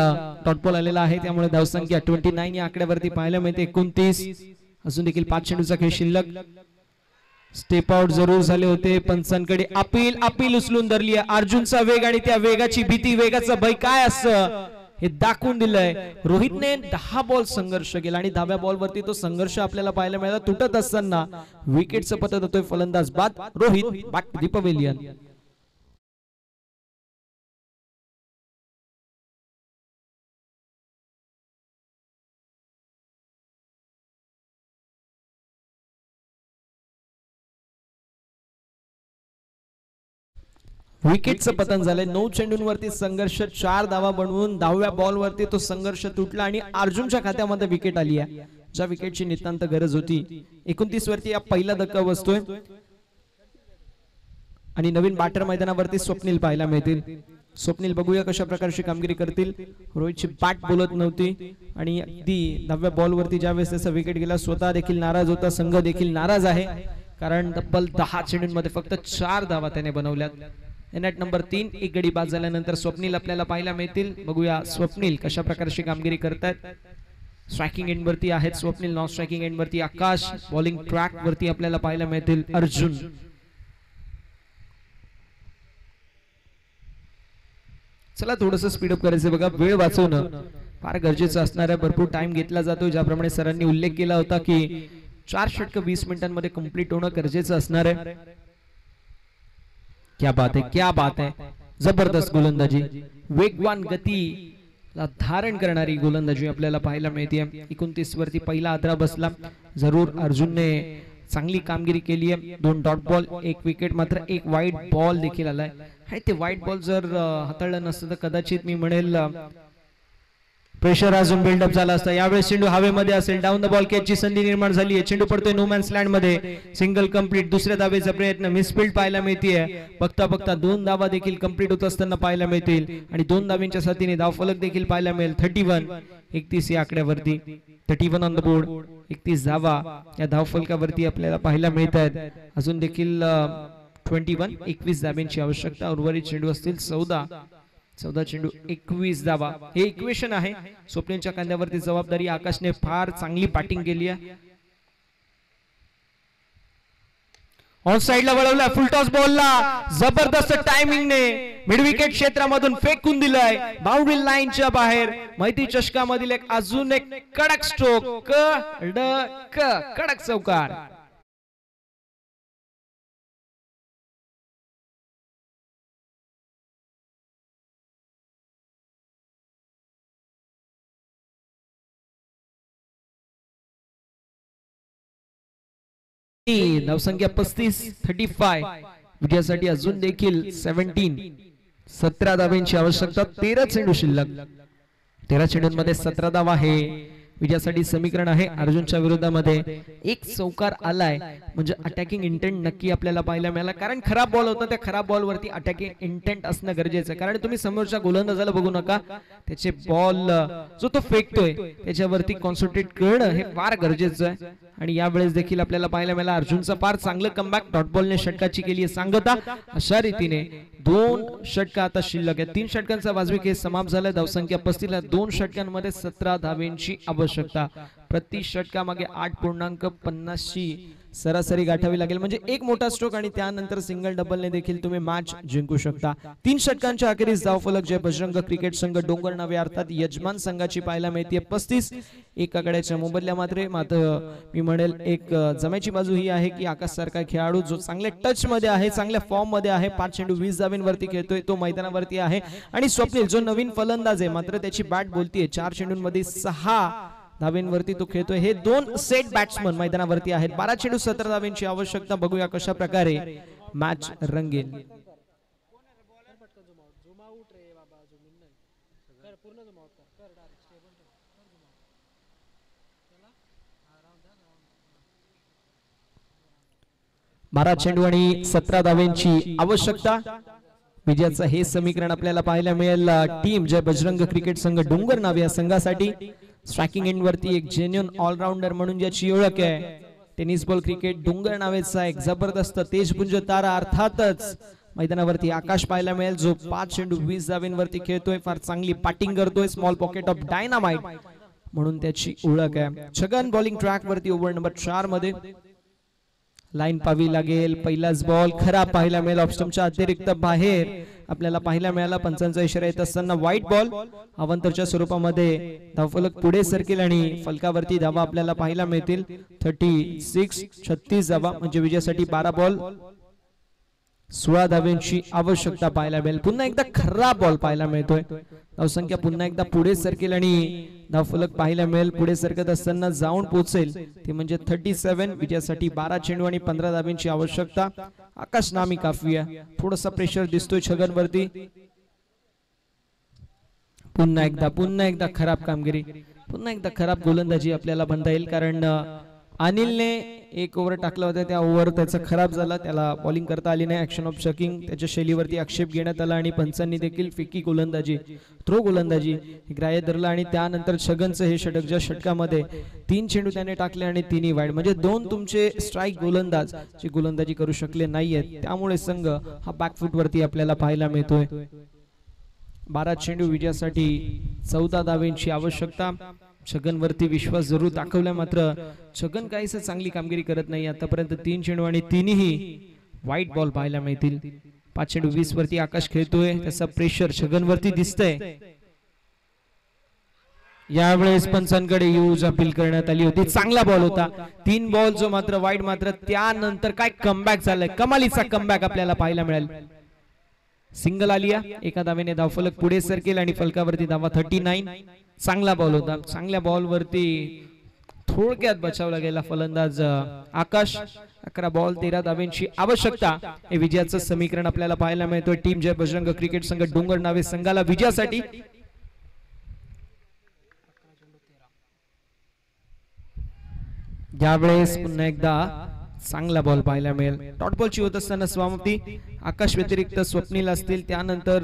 Speaker 2: डॉट बॉल आलेला आहे, त्यामुळे धावसंख्या 29 या आकड्यावरती पाहायला मिळते। 29 अजून देखील 5 चेंडूचा खेळ शिल्लक। स्टेप आउट जरूर झाले होते, पंचांकडे अपील उचलून धरली आहे। अर्जुनचा वेग आणि त्या वेगाची भीती, वेगाचा भय काय असतं हे दाखवून दिलंय। रोहितने 10 बॉल संघर्ष केला आणि 10व्या बॉल वरती तो संघर्ष आपल्याला पाहायला मिळाला। तुटत असताना विकेटचं पतन होतोय फलंदाज बाद। Rohit back to the pavilion. विकेटचं पतन झालंय। 9 चेंडूंवरती संघर्ष, 4 धावा बनवून 10व्या बॉल वरती तो संघर्ष तुटला आणि अर्जुनच्या खात्यामध्ये विकेट आली आहे, ज्या विकेटची नितांत गरज होती। 29 वरती या पहिला धक्का बसतोय आणि नवीन बॅटर मैदानावरती स्वप्नील पाहायला मिळतील। स्वप्नील बघूया कशा प्रकारची कामगिरी करतील। रोहितची बॅट बोलत नव्हती आणि अगदी 10व्या बॉल वरती ज्यावेळेस त्याचा विकेट गेला स्वतः देखील नाराज होता, संघ देखील नाराज आहे, कारण तब्बल 10 चेंडूंमध्ये फक्त 4 धावा त्याने बनवल्यात। नेट नंबर 3 एक गडी बाद झाल्यानंतर स्वप्नील आपल्याला पाहायला मिळतील। बघूया स्वप्नील कशा प्रकारची कामगिरी करतात। स्ट्रायकिंग एंड वरती आहेत स्वप्नील, नॉन स्ट्रायकिंग एंड वरती आकाश, बॉलिंग ट्रॅक वरती आपल्याला पाहायला मिळतील अर्जुन। चला थोडंसं स्पीडअप करायचं बघा, वेळ वाचवणं फार गरजेचं असणार आहे. भरपूर टाइम घेतला जातो, ज्याप्रमाणे सरांनी उल्लेख केला होता की 4 षटक 20 मिनिटांमध्ये कंप्लीट होणं गरजेचं असणार आहे. क्या बात है, क्या बात है, जबरदस्त गोलंदाजी, वेगवान गती धारण करणारी गोलंदाजी आपल्याला पाहायला मिळते. 29 वरती पहिला आदरा बसला. जरूर अर्जुनने चांगली कामगिरी केली आहे. 2 डॉट बॉल, 1 विकेट, मात्र 1 वाईट बॉल देखील आलाय. आणि ते वाईट बॉल जर हाताळलं नसतं तर कदाचित मी म्हणेल प्रेशर अजून बिल्डअप झाला असता. यावेळेस चेंडू हवेमध्ये असेल, डाऊन द बॉल कॅचची संधी निर्माण झाली आहे. चेंडू पडतोय नो मॅन्स लँड मध्ये. Single complete. दुसऱ्या धावेचा प्रयत्न, मिसफिल्ड पाहायला मिळतेय. बघता बघता 2 धावा देखील कंप्लीट होत असताना पाहायला मिळतील आणि 2 धावांच्या साथीने धावफलक देखील पाहायला मिळेल. 31 या आकड्यावरती 31 ऑन द बोर्ड. 31 धावा या धावफलकावरती आपल्याला पाहायला मिळत आहेत. अजून देखील 21 धावांची आवश्यकता. उर्वरित चेंडू असतील 14 चेंडू 21 धावा. हे इक्वेशन आहे. स्वप्नीलच्या खांद्यावरती जबाबदारी. आकाशने फार चांगली बॅटिंग केली आहे. ऑन साइडला वळवला, फुल टॉस बॉलला जबरदस्त टायमिंगने मिड विकेट क्षेत्रामधून फेकून दिलाय बाउंड्री लाईनच्या बाहेर. मैत्री चषकामधील अजून एक कडक स्ट्रोक. कडक चौकार. धावसंख्या 35 विजयासाठी अजून देखील 17 धावांची आवश्यकता. 13 चेंडू शिल्लक. 13 चेंडूंमध्ये 17 धावा हे विजयासाठी समीकरण आहे. अर्जुनच्या विरोधामध्ये 1 चौकार आलाय म्हणजे अटॅकिंग इंटेंट नक्की आपल्याला पाहायला मिळाला. कारण खराब बॉल होता, त्या खराब बॉल वरती अटॅकिंग इंटेंट असणं गरजेचं आहे. कारण तुम्ही समोरच्या गोलंदाजाला बघू नका, त्याचे बॉल जो तो फेकतोय त्याच्यावरती कॉन्सन्ट्रेट करणं हे फार गरजेचं आहे. आणि यावेळेस देखील आपल्याला पाहायला मिळाला अर्जुनचा फार चांगलं कमबॅक. डॉट बॉलने षटकाची केली आहे सांगता. अशा रीतीने 2 षटक आता शिल्लक आहे. 3 षटकांचा वाजवी खेळ समाप्त झाला. धावसंख्या 35. 2 षटकांमध्ये 17 धावांची आवश्यकता. प्रति षटकामागे 8.50 सरासरी गाठावी लागेल. म्हणजे एक मोठा स्ट्रोक आणि त्यानंतर सिंगल डबलने देखील तुम्ही मॅच जिंकू शकता. 3 षटकांच्या अखेरीस धावफलक जय बजरंग क्रिकेट संघ डोंगर नावे अर्थात यजमान संघाची पाहायला मिळते 35. एका आकड्याच्या मोबदल्या मात्र मी म्हणेल एक जमेची बाजू ही आहे की आकाश सारखा खेळाडू जो चांगल्या टच मध्ये आहे, चांगल्या फॉर्म मध्ये आहे, 5 चेंडू 20 धावांवरती खेळतोय, तो मैदानावरती आहे. आणि स्वप्नील जो नवीन फलंदाज आहे मात्र त्याची बॅट बोलतीये. 4 चेंडूंमध्ये 6 धावांवरती तो खेळतोय. हे 2 सेट बॅट्समन मैदानावरती आहेत. 12 चेंडू 17 धावांची आवश्यकता. बघूया कशा प्रकारे मॅच रंगेल. बारा चेंडू आणि 17 धावांची आवश्यकता. विजयाचं हे समीकरण आपल्याला पाहायला मिळेल टीम जय बजरंग क्रिकेट संघ डोंगर नाव या संघासाठी. स्ट्रायकिंग एंड वरती एक जेन्युइन ऑलराउंडर म्हणून ज्याची ओळख आहे. टेनिस बॉल क्रिकेट डोंगर नावेचा एक जबरदस्त तेजपुंज तारा अर्थातच मैदानावरती आकाश पाहायला मिळेल जो 5 चेंडू 20 धावांवरती खेळतोय. फार चांगली बॅटिंग करतोय. स्मॉल पॉकेट ऑफ डायनामाइट म्हणून त्याची ओळख आहे. छगन बॉलिंग ट्रॅक वरती ओव्हर नंबर 4 मध्ये लाईन पाहावी लागेल. पहिलाच बॉल खराब पाहायला मिळेल. ऑफस्टंपच्या अतिरिक्त बाहेर आपल्याला पाहायला मिळाला. पंचांचा इशारा येत असताना व्हाईट बॉल अवंतरच्या स्वरूपामध्ये धावफलक पुढे सरकेल आणि फलकावरती धावा आपल्याला पाहायला मिळतील 36 धावा म्हणजे विजयासाठी 12 बॉल 16 धावांची आवश्यकता पाहायला मिळेल. पुन्हा एकदा खराब बॉल पाहायला मिळतोय. धावसंख्या पुन्हा एकदा पुढे सरकेल आणि धावफलक पाहायला मिळेल. पुढे सरकत असताना जाऊन पोहोचेल ते म्हणजे 37. विजयासाठी 12 चेंडू आणि 15 धावांची आवश्यकता. आकाश नामी काफी आहे. थोडासा प्रेशर दिसतोय छगन वरती. पुन्हा एकदा खराब कामगिरी. पुन्हा एकदा खराब गोलंदाजी आपल्याला म्हणता येईल. कारण अनिलने 1 ओव्हर टाकला होता, त्या ओव्हर त्याचा खराब झाला. त्याला बॉलिंग करता आली नाही. ऍक्शन ऑफ शकिंग त्याच्या शैलीवरती आक्षेप घेण्यात आला आणि पंचांनी देखील फिकी गोलंदाजी थ्रो गोलंदाजी ग्राह्य धरला. आणि त्यानंतर छगनचं हे षटक ज्या षटकामध्ये 3 चेंडू त्याने टाकले आणि 3ही वाईड म्हणजे 2 तुमचे स्ट्राईक गोलंदाज जे गोलंदाजी करू शकले नाहीयेत. त्यामुळे संघ हा बॅकफुट वरती आपल्याला पाहायला मिळतोय. 12 चेंडू विजयासाठी 14 धावांची आवश्यकता. छगन वरती विश्वास जरूर दाखवला मात्र छगन काहीच चांगली कामगिरी करत नाही आतापर्यंत. 3 चेंडू आणि 3ही व्हाईट बॉल पाहायला मिळतील. 5-20 वरती आकाश खेळतोय, त्याचा प्रेशर छगनवरती दिसतंय. यावेळेस पंचांकडे यूज अपील करण्यात आली होती. चांगला बॉल होता, 3 बॉल जो मात्र वाईड. मात्र त्यानंतर काय कमबॅक झालाय, कमालीचा कमबॅक आपल्याला पाहायला मिळेल. सिंगल आलिया, एका धावेने धावफलक पुढे सरकेल आणि फलकावरती धावा 39. चांगला बॉल होता, चांगल्या बॉल वरती थोडक्यात बचावला गेला फलंदाज आकाश. 11 बॉल 13 धावेंची आवश्यकता. हे विजयाचं समीकरण आपल्याला पाहायला मिळतोय. टीम जय बजरंग क्रिकेट संघ डोंगर नावे संघाला विजयासाठी यावेळेस पुन्हा एकदा चांगला बॉल पाहायला मिळेल. डॉट बॉलची होत असताना स्वामती, आकाश व्यतिरिक्त स्वप्नील असतील, त्यानंतर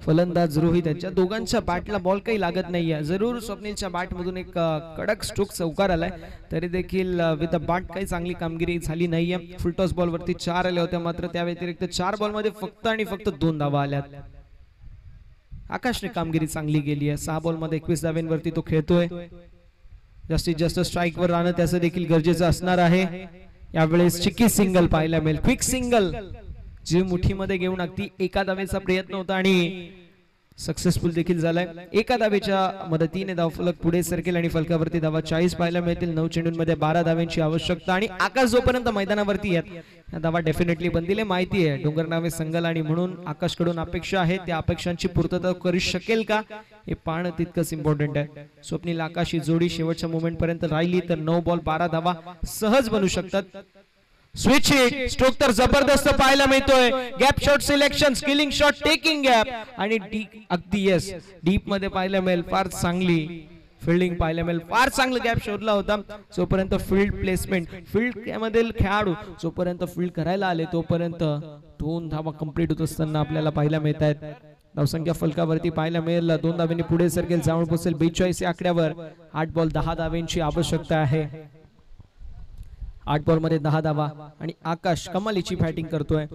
Speaker 2: फलंदाज रोहित. यांच्या दोघांच्या बॅटला बॉल काही लागत नाहीये. जरूर स्वप्नीलच्या बॅट मधून एक कडक स्ट्रोक चौकार आलाय, तरी देखील विथ द बॅट काही चांगली कामगिरी झाली नाहीये. फुलटॉस बॉल वरती 4 आले होते, मात्र त्या व्यतिरिक्त 4 बॉल मध्ये फक्त आणि फक्त 2 धावा आल्यात. आकाशने कामगिरी चांगली केली आहे. 6 बॉल मध्ये 21 धावेंवरती तो खेळतोय. जास्तीत जास्त स्ट्राइक वर राहणं त्याचं देखील गरजेचं असणार आहे. यावेळेस चिक्की सिंगल पाहायला मिळेल, क्विक सिंगल जी मुठीमध्ये घेऊन अगदी एका धावेचा प्रयत्न होता आणि सक्सेसफुल देखील झालाय. एका धावेच्या मदतीने धावफलक पुढे सरकेल आणि फलकावरती धावा 40 पाहायला मिळतील. 9 चेंडूंमध्ये 12 धाव्यांची आवश्यकता आणि आकाश जोपर्यंत मैदानावरती आहेत या धावा डेफिनेटली बनतील. माहिती आहे डोंगर नावे संघाला, आणि म्हणून आकाशकडून अपेक्षा आहे, त्या अपेक्षांची पूर्तता करू शकेल का हे पाहणं तितकंच इम्पॉर्टंट आहे. स्वप्नील आकाश ही जोडी शेवटच्या मोमेंट पर्यंत राहिली तर 9 बॉल 12 धावा सहज बनू शकतात. स्विच हिट, स्ट्रोक तर जबरदस्त पाहायला मिळतोय. Gap shot selection, skilling shot, taking gap आणि अगदी यस डीप मध्ये पाहायला मिळेल. फार चांगली फिल्डिंग पाहायला मिळेल. फार चांगलं गॅप शोधला होता. जोपर्यंत फील्ड प्लेसमेंट, फील्ड मधील खेळाडू जोपर्यंत फील्ड करायला आले तोपर्यंत 2 धावा कंप्लीट होत असताना आपल्याला पाहायला मिळत आहेत. धावसंख्या फलकावरती पाहायला मिळेल. 2 धावेंनी पुढे सरकेल, जाऊन पोहोचेल 42 या आकड्यावर. 8 बॉल 10 धावेंची आवश्यकता आहे. 8 बॉल मध्ये 10 धावा आणि आकाश कमालीची बॅटिंग करतोय.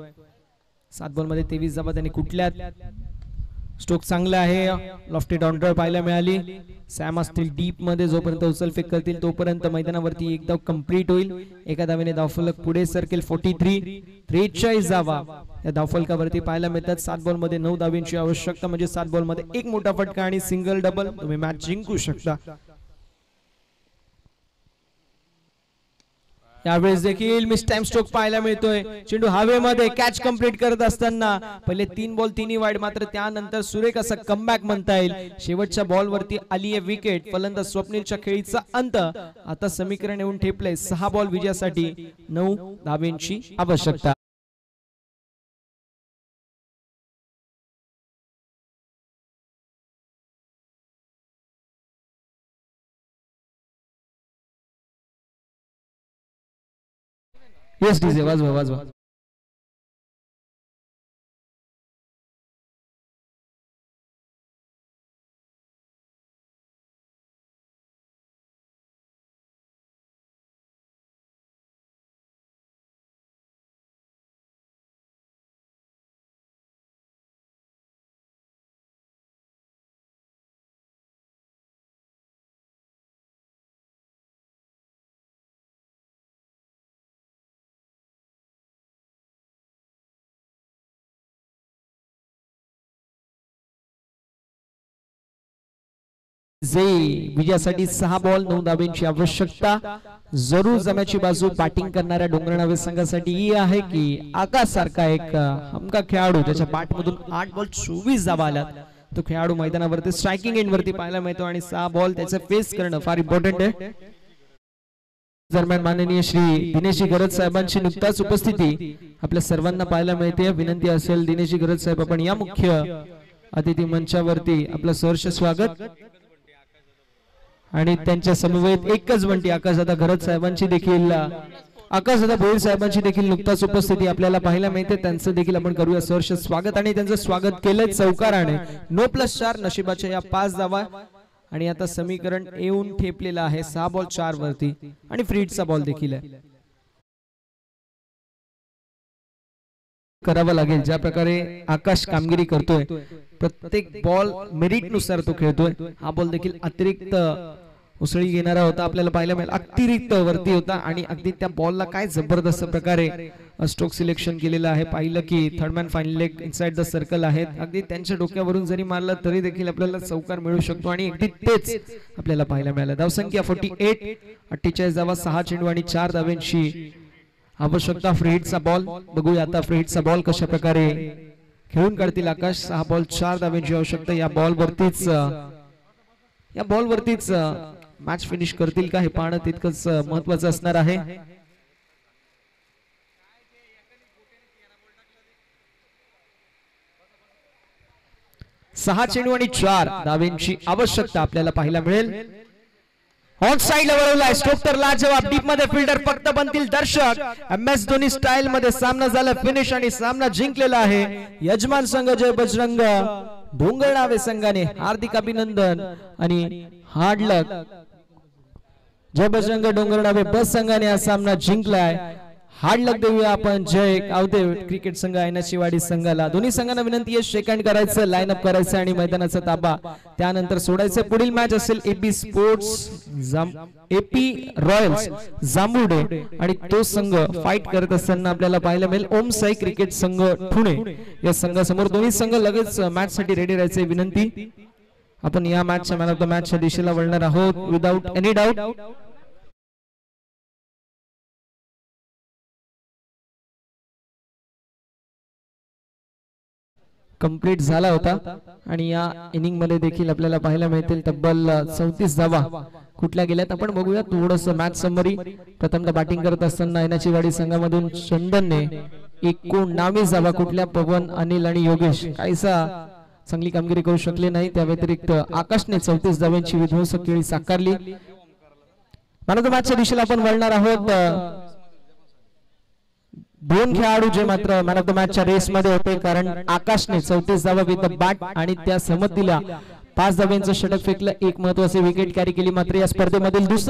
Speaker 2: 7 बॉल मध्ये 23 धावा त्यांनी कुठल्यात. स्ट्रोक चांगला आहे. लॉफ्टेड ऑर्डर पाहायला मिळाली. सॅम असतील डीप मध्ये, जोपर्यंत उचलफेक करतील तोपर्यंत मैदानावरती एक धाव कंप्लीट होईल. एका धावेने धावफलक पुढे सरकेल. 43 धावा या धावफलकावरती पाहायला मिळतात. 7 बॉल मध्ये 9 धावेंची आवश्यकता, म्हणजे 7 बॉल मध्ये एक मोठा फटका आणि सिंगल डबल तुम्ही मॅच जिंकू शकता. यावेळेस देखील मिस टाइम स्ट्रोक पाहायला मिळतोय. चेंडू हवेमध्ये कॅच कंप्लीट करत असताना पहिले 3 बॉल 3 वाईड, मात्र त्यानंतर सुरेख असा कमबॅक म्हणता येईल. शेवटच्या बॉल वरती आली आहे विकेट. फलंदाज स्वप्नीलच्या खेळीचा अंत. आता समीकरण येऊन ठेपले. 6 बॉल विजयासाठी 9 धावेंची आवश्यकता. येस डीजे वाजवा वाजवा. विजयासाठी 6 बॉल 9 धावेंची आवश्यकता. जरूर जम्याची बाजू बॅटिंग करणाऱ्या डोंगरनावे संघासाठी ही आहे की आकाश सारखा एक हमका खेळाडू ज्याच्या बॅट मधून 8 बॉल 24 धावा आल्यात, तो खेळाडू मैदानावरती स्ट्रायकिंग एंड वरती पाहायला मिळतो आणि 6 बॉल त्याचे फेस करणं फार इम्पॉर्टंट आहे. दरम्यान माननीय श्री दिनेशजी गरज साहेबांची नुकताच उपस्थिती आपल्या सर्वांना पाहायला मिळते. विनंती असेल दिनेशजी गरज साहेब आपण या मुख्य अतिथी मंचावरती आपलं सहर्ष स्वागत. आणि त्यांच्या समवेत एकच बंटी आकाशदादा गरज साहेबांची देखील आकाशदादा भोईर साहेबांची देखील नुकताच उपस्थिती आपल्याला पाहायला मिळते. त्यांचं देखील आपण करूया सहर्ष स्वागत. आणि त्यांचं स्वागत केलंय चौकाराने. 9+4 नशिबाच्या या 5 धावा. आणि आता समीकरण येऊन ठेपलेलं आहे 6 बॉल 4 वरती आणि फ्रीडचा बॉल देखील आहे. करावं लागेल ज्या प्रकारे आकाश कामगिरी करतोय. प्रत्येक बॉल मेरिट नुसार तो खेळतोय. हा बॉल देखील अतिरिक्त उसळी घेणारा होता आपल्याला पाहायला मिळेल. अतिरिक्त वरती होता आणि अगदी त्या बॉलला काय जबरदस्त प्रकारे स्ट्रोक सिलेक्शन केलेलं आहे. पाहिलं की third man final leg inside the circle आहेत. अगदी त्यांच्या डोक्यावरून जरी मारला तरी देखील आपल्याला चौकार मिळू शकतो आणि अगदी तेच आपल्याला पाहायला मिळालं. धावसंख्या 48, 48 धावा, 6 चेंडू आणि 4 धावांची आवश्यकता. फ्री हिटचा बॉल बघूया आता. फ्री हिटचा बॉल कशा प्रकारे खेळून काढतील आकाश. 6 बॉल 4 धावांची आवश्यकता. या बॉल वरतीच मॅच फिनिश करतील का हे पाहणं तितकंच महत्वाचं असणार आहे. सहा चेंडू आणि 4 धावांची आवश्यकता आपल्याला पाहायला मिळेल. On side वळवलाय. स्ट्रोक तर लाजवाब. डीप मध्ये फिल्डर फक्त बनतील दर्शक. MS धोनी स्टाईल मध्ये सामना झाला फिनिश आणि सामना जिंकलेला आहे यजमान संघ जय बजरंग डोंगरनावे संघाने. हार्दिक अभिनंदन आणि हार्ड लक जय बजरंग डोंगरनावे बस संघाने हा सामना जिंकलाय. हार्ड लक देऊया आपण जय गावदेव क्रिकेट संघ ऐनाचीवाडी संघाला. दोन्ही संघांना विनंती आहे सेकंड करायचं, लाईन अप करायचं आणि मैदानाचा ताबा त्यानंतर सोडायचं. पुढील मॅच असेल AP रॉयल्स जांभुर्डे आणि तो संघ फाईट करत असताना आपल्याला पाहायला मिळेल ओम साई क्रिकेट संघ ठुणे या संघासमोर. दोन्ही संघ लगेच मॅच साठी रेडी राहायचे विनंती. आपण या मॅचच्या मॅन ऑफ द मॅचच्या दिशेला वळणार आहोत विदाउट एनी डाऊट. कंप्लीट झाला होता आणि या इनिंग मध्ये देखील आपल्याला पाहायला मिळतील तब्बल 34 धावा कुठल्या गेल्यात आपण बघूया थोडस मॅच समरी. प्रथमतः बॅटिंग करत असताना ऐनाचीवाडी संघामधून चंदनने 19 धावा कुठल्या. पवन, अनिल आणि योगेश काहीसा चांगली कामगिरी करू शकले नाही. त्या व्यतिरिक्त आकाशने 34 धावांची विध्वंसक खेळी साकारली. मॅन ऑफ द मॅचच्या दिशेला आपण वळणार आहोत. दोन खेळाडू जे मात्र मॅन ऑफ द मॅचच्या रेस मध्ये होते कारण आकाशने 34 धावा विथ द बॅट आणि त्या समतीला 5 धावांचं षटक फेकलं. एक महत्वाची विकेट कॅरी केली. मात्र या स्पर्धेमधील दुसरा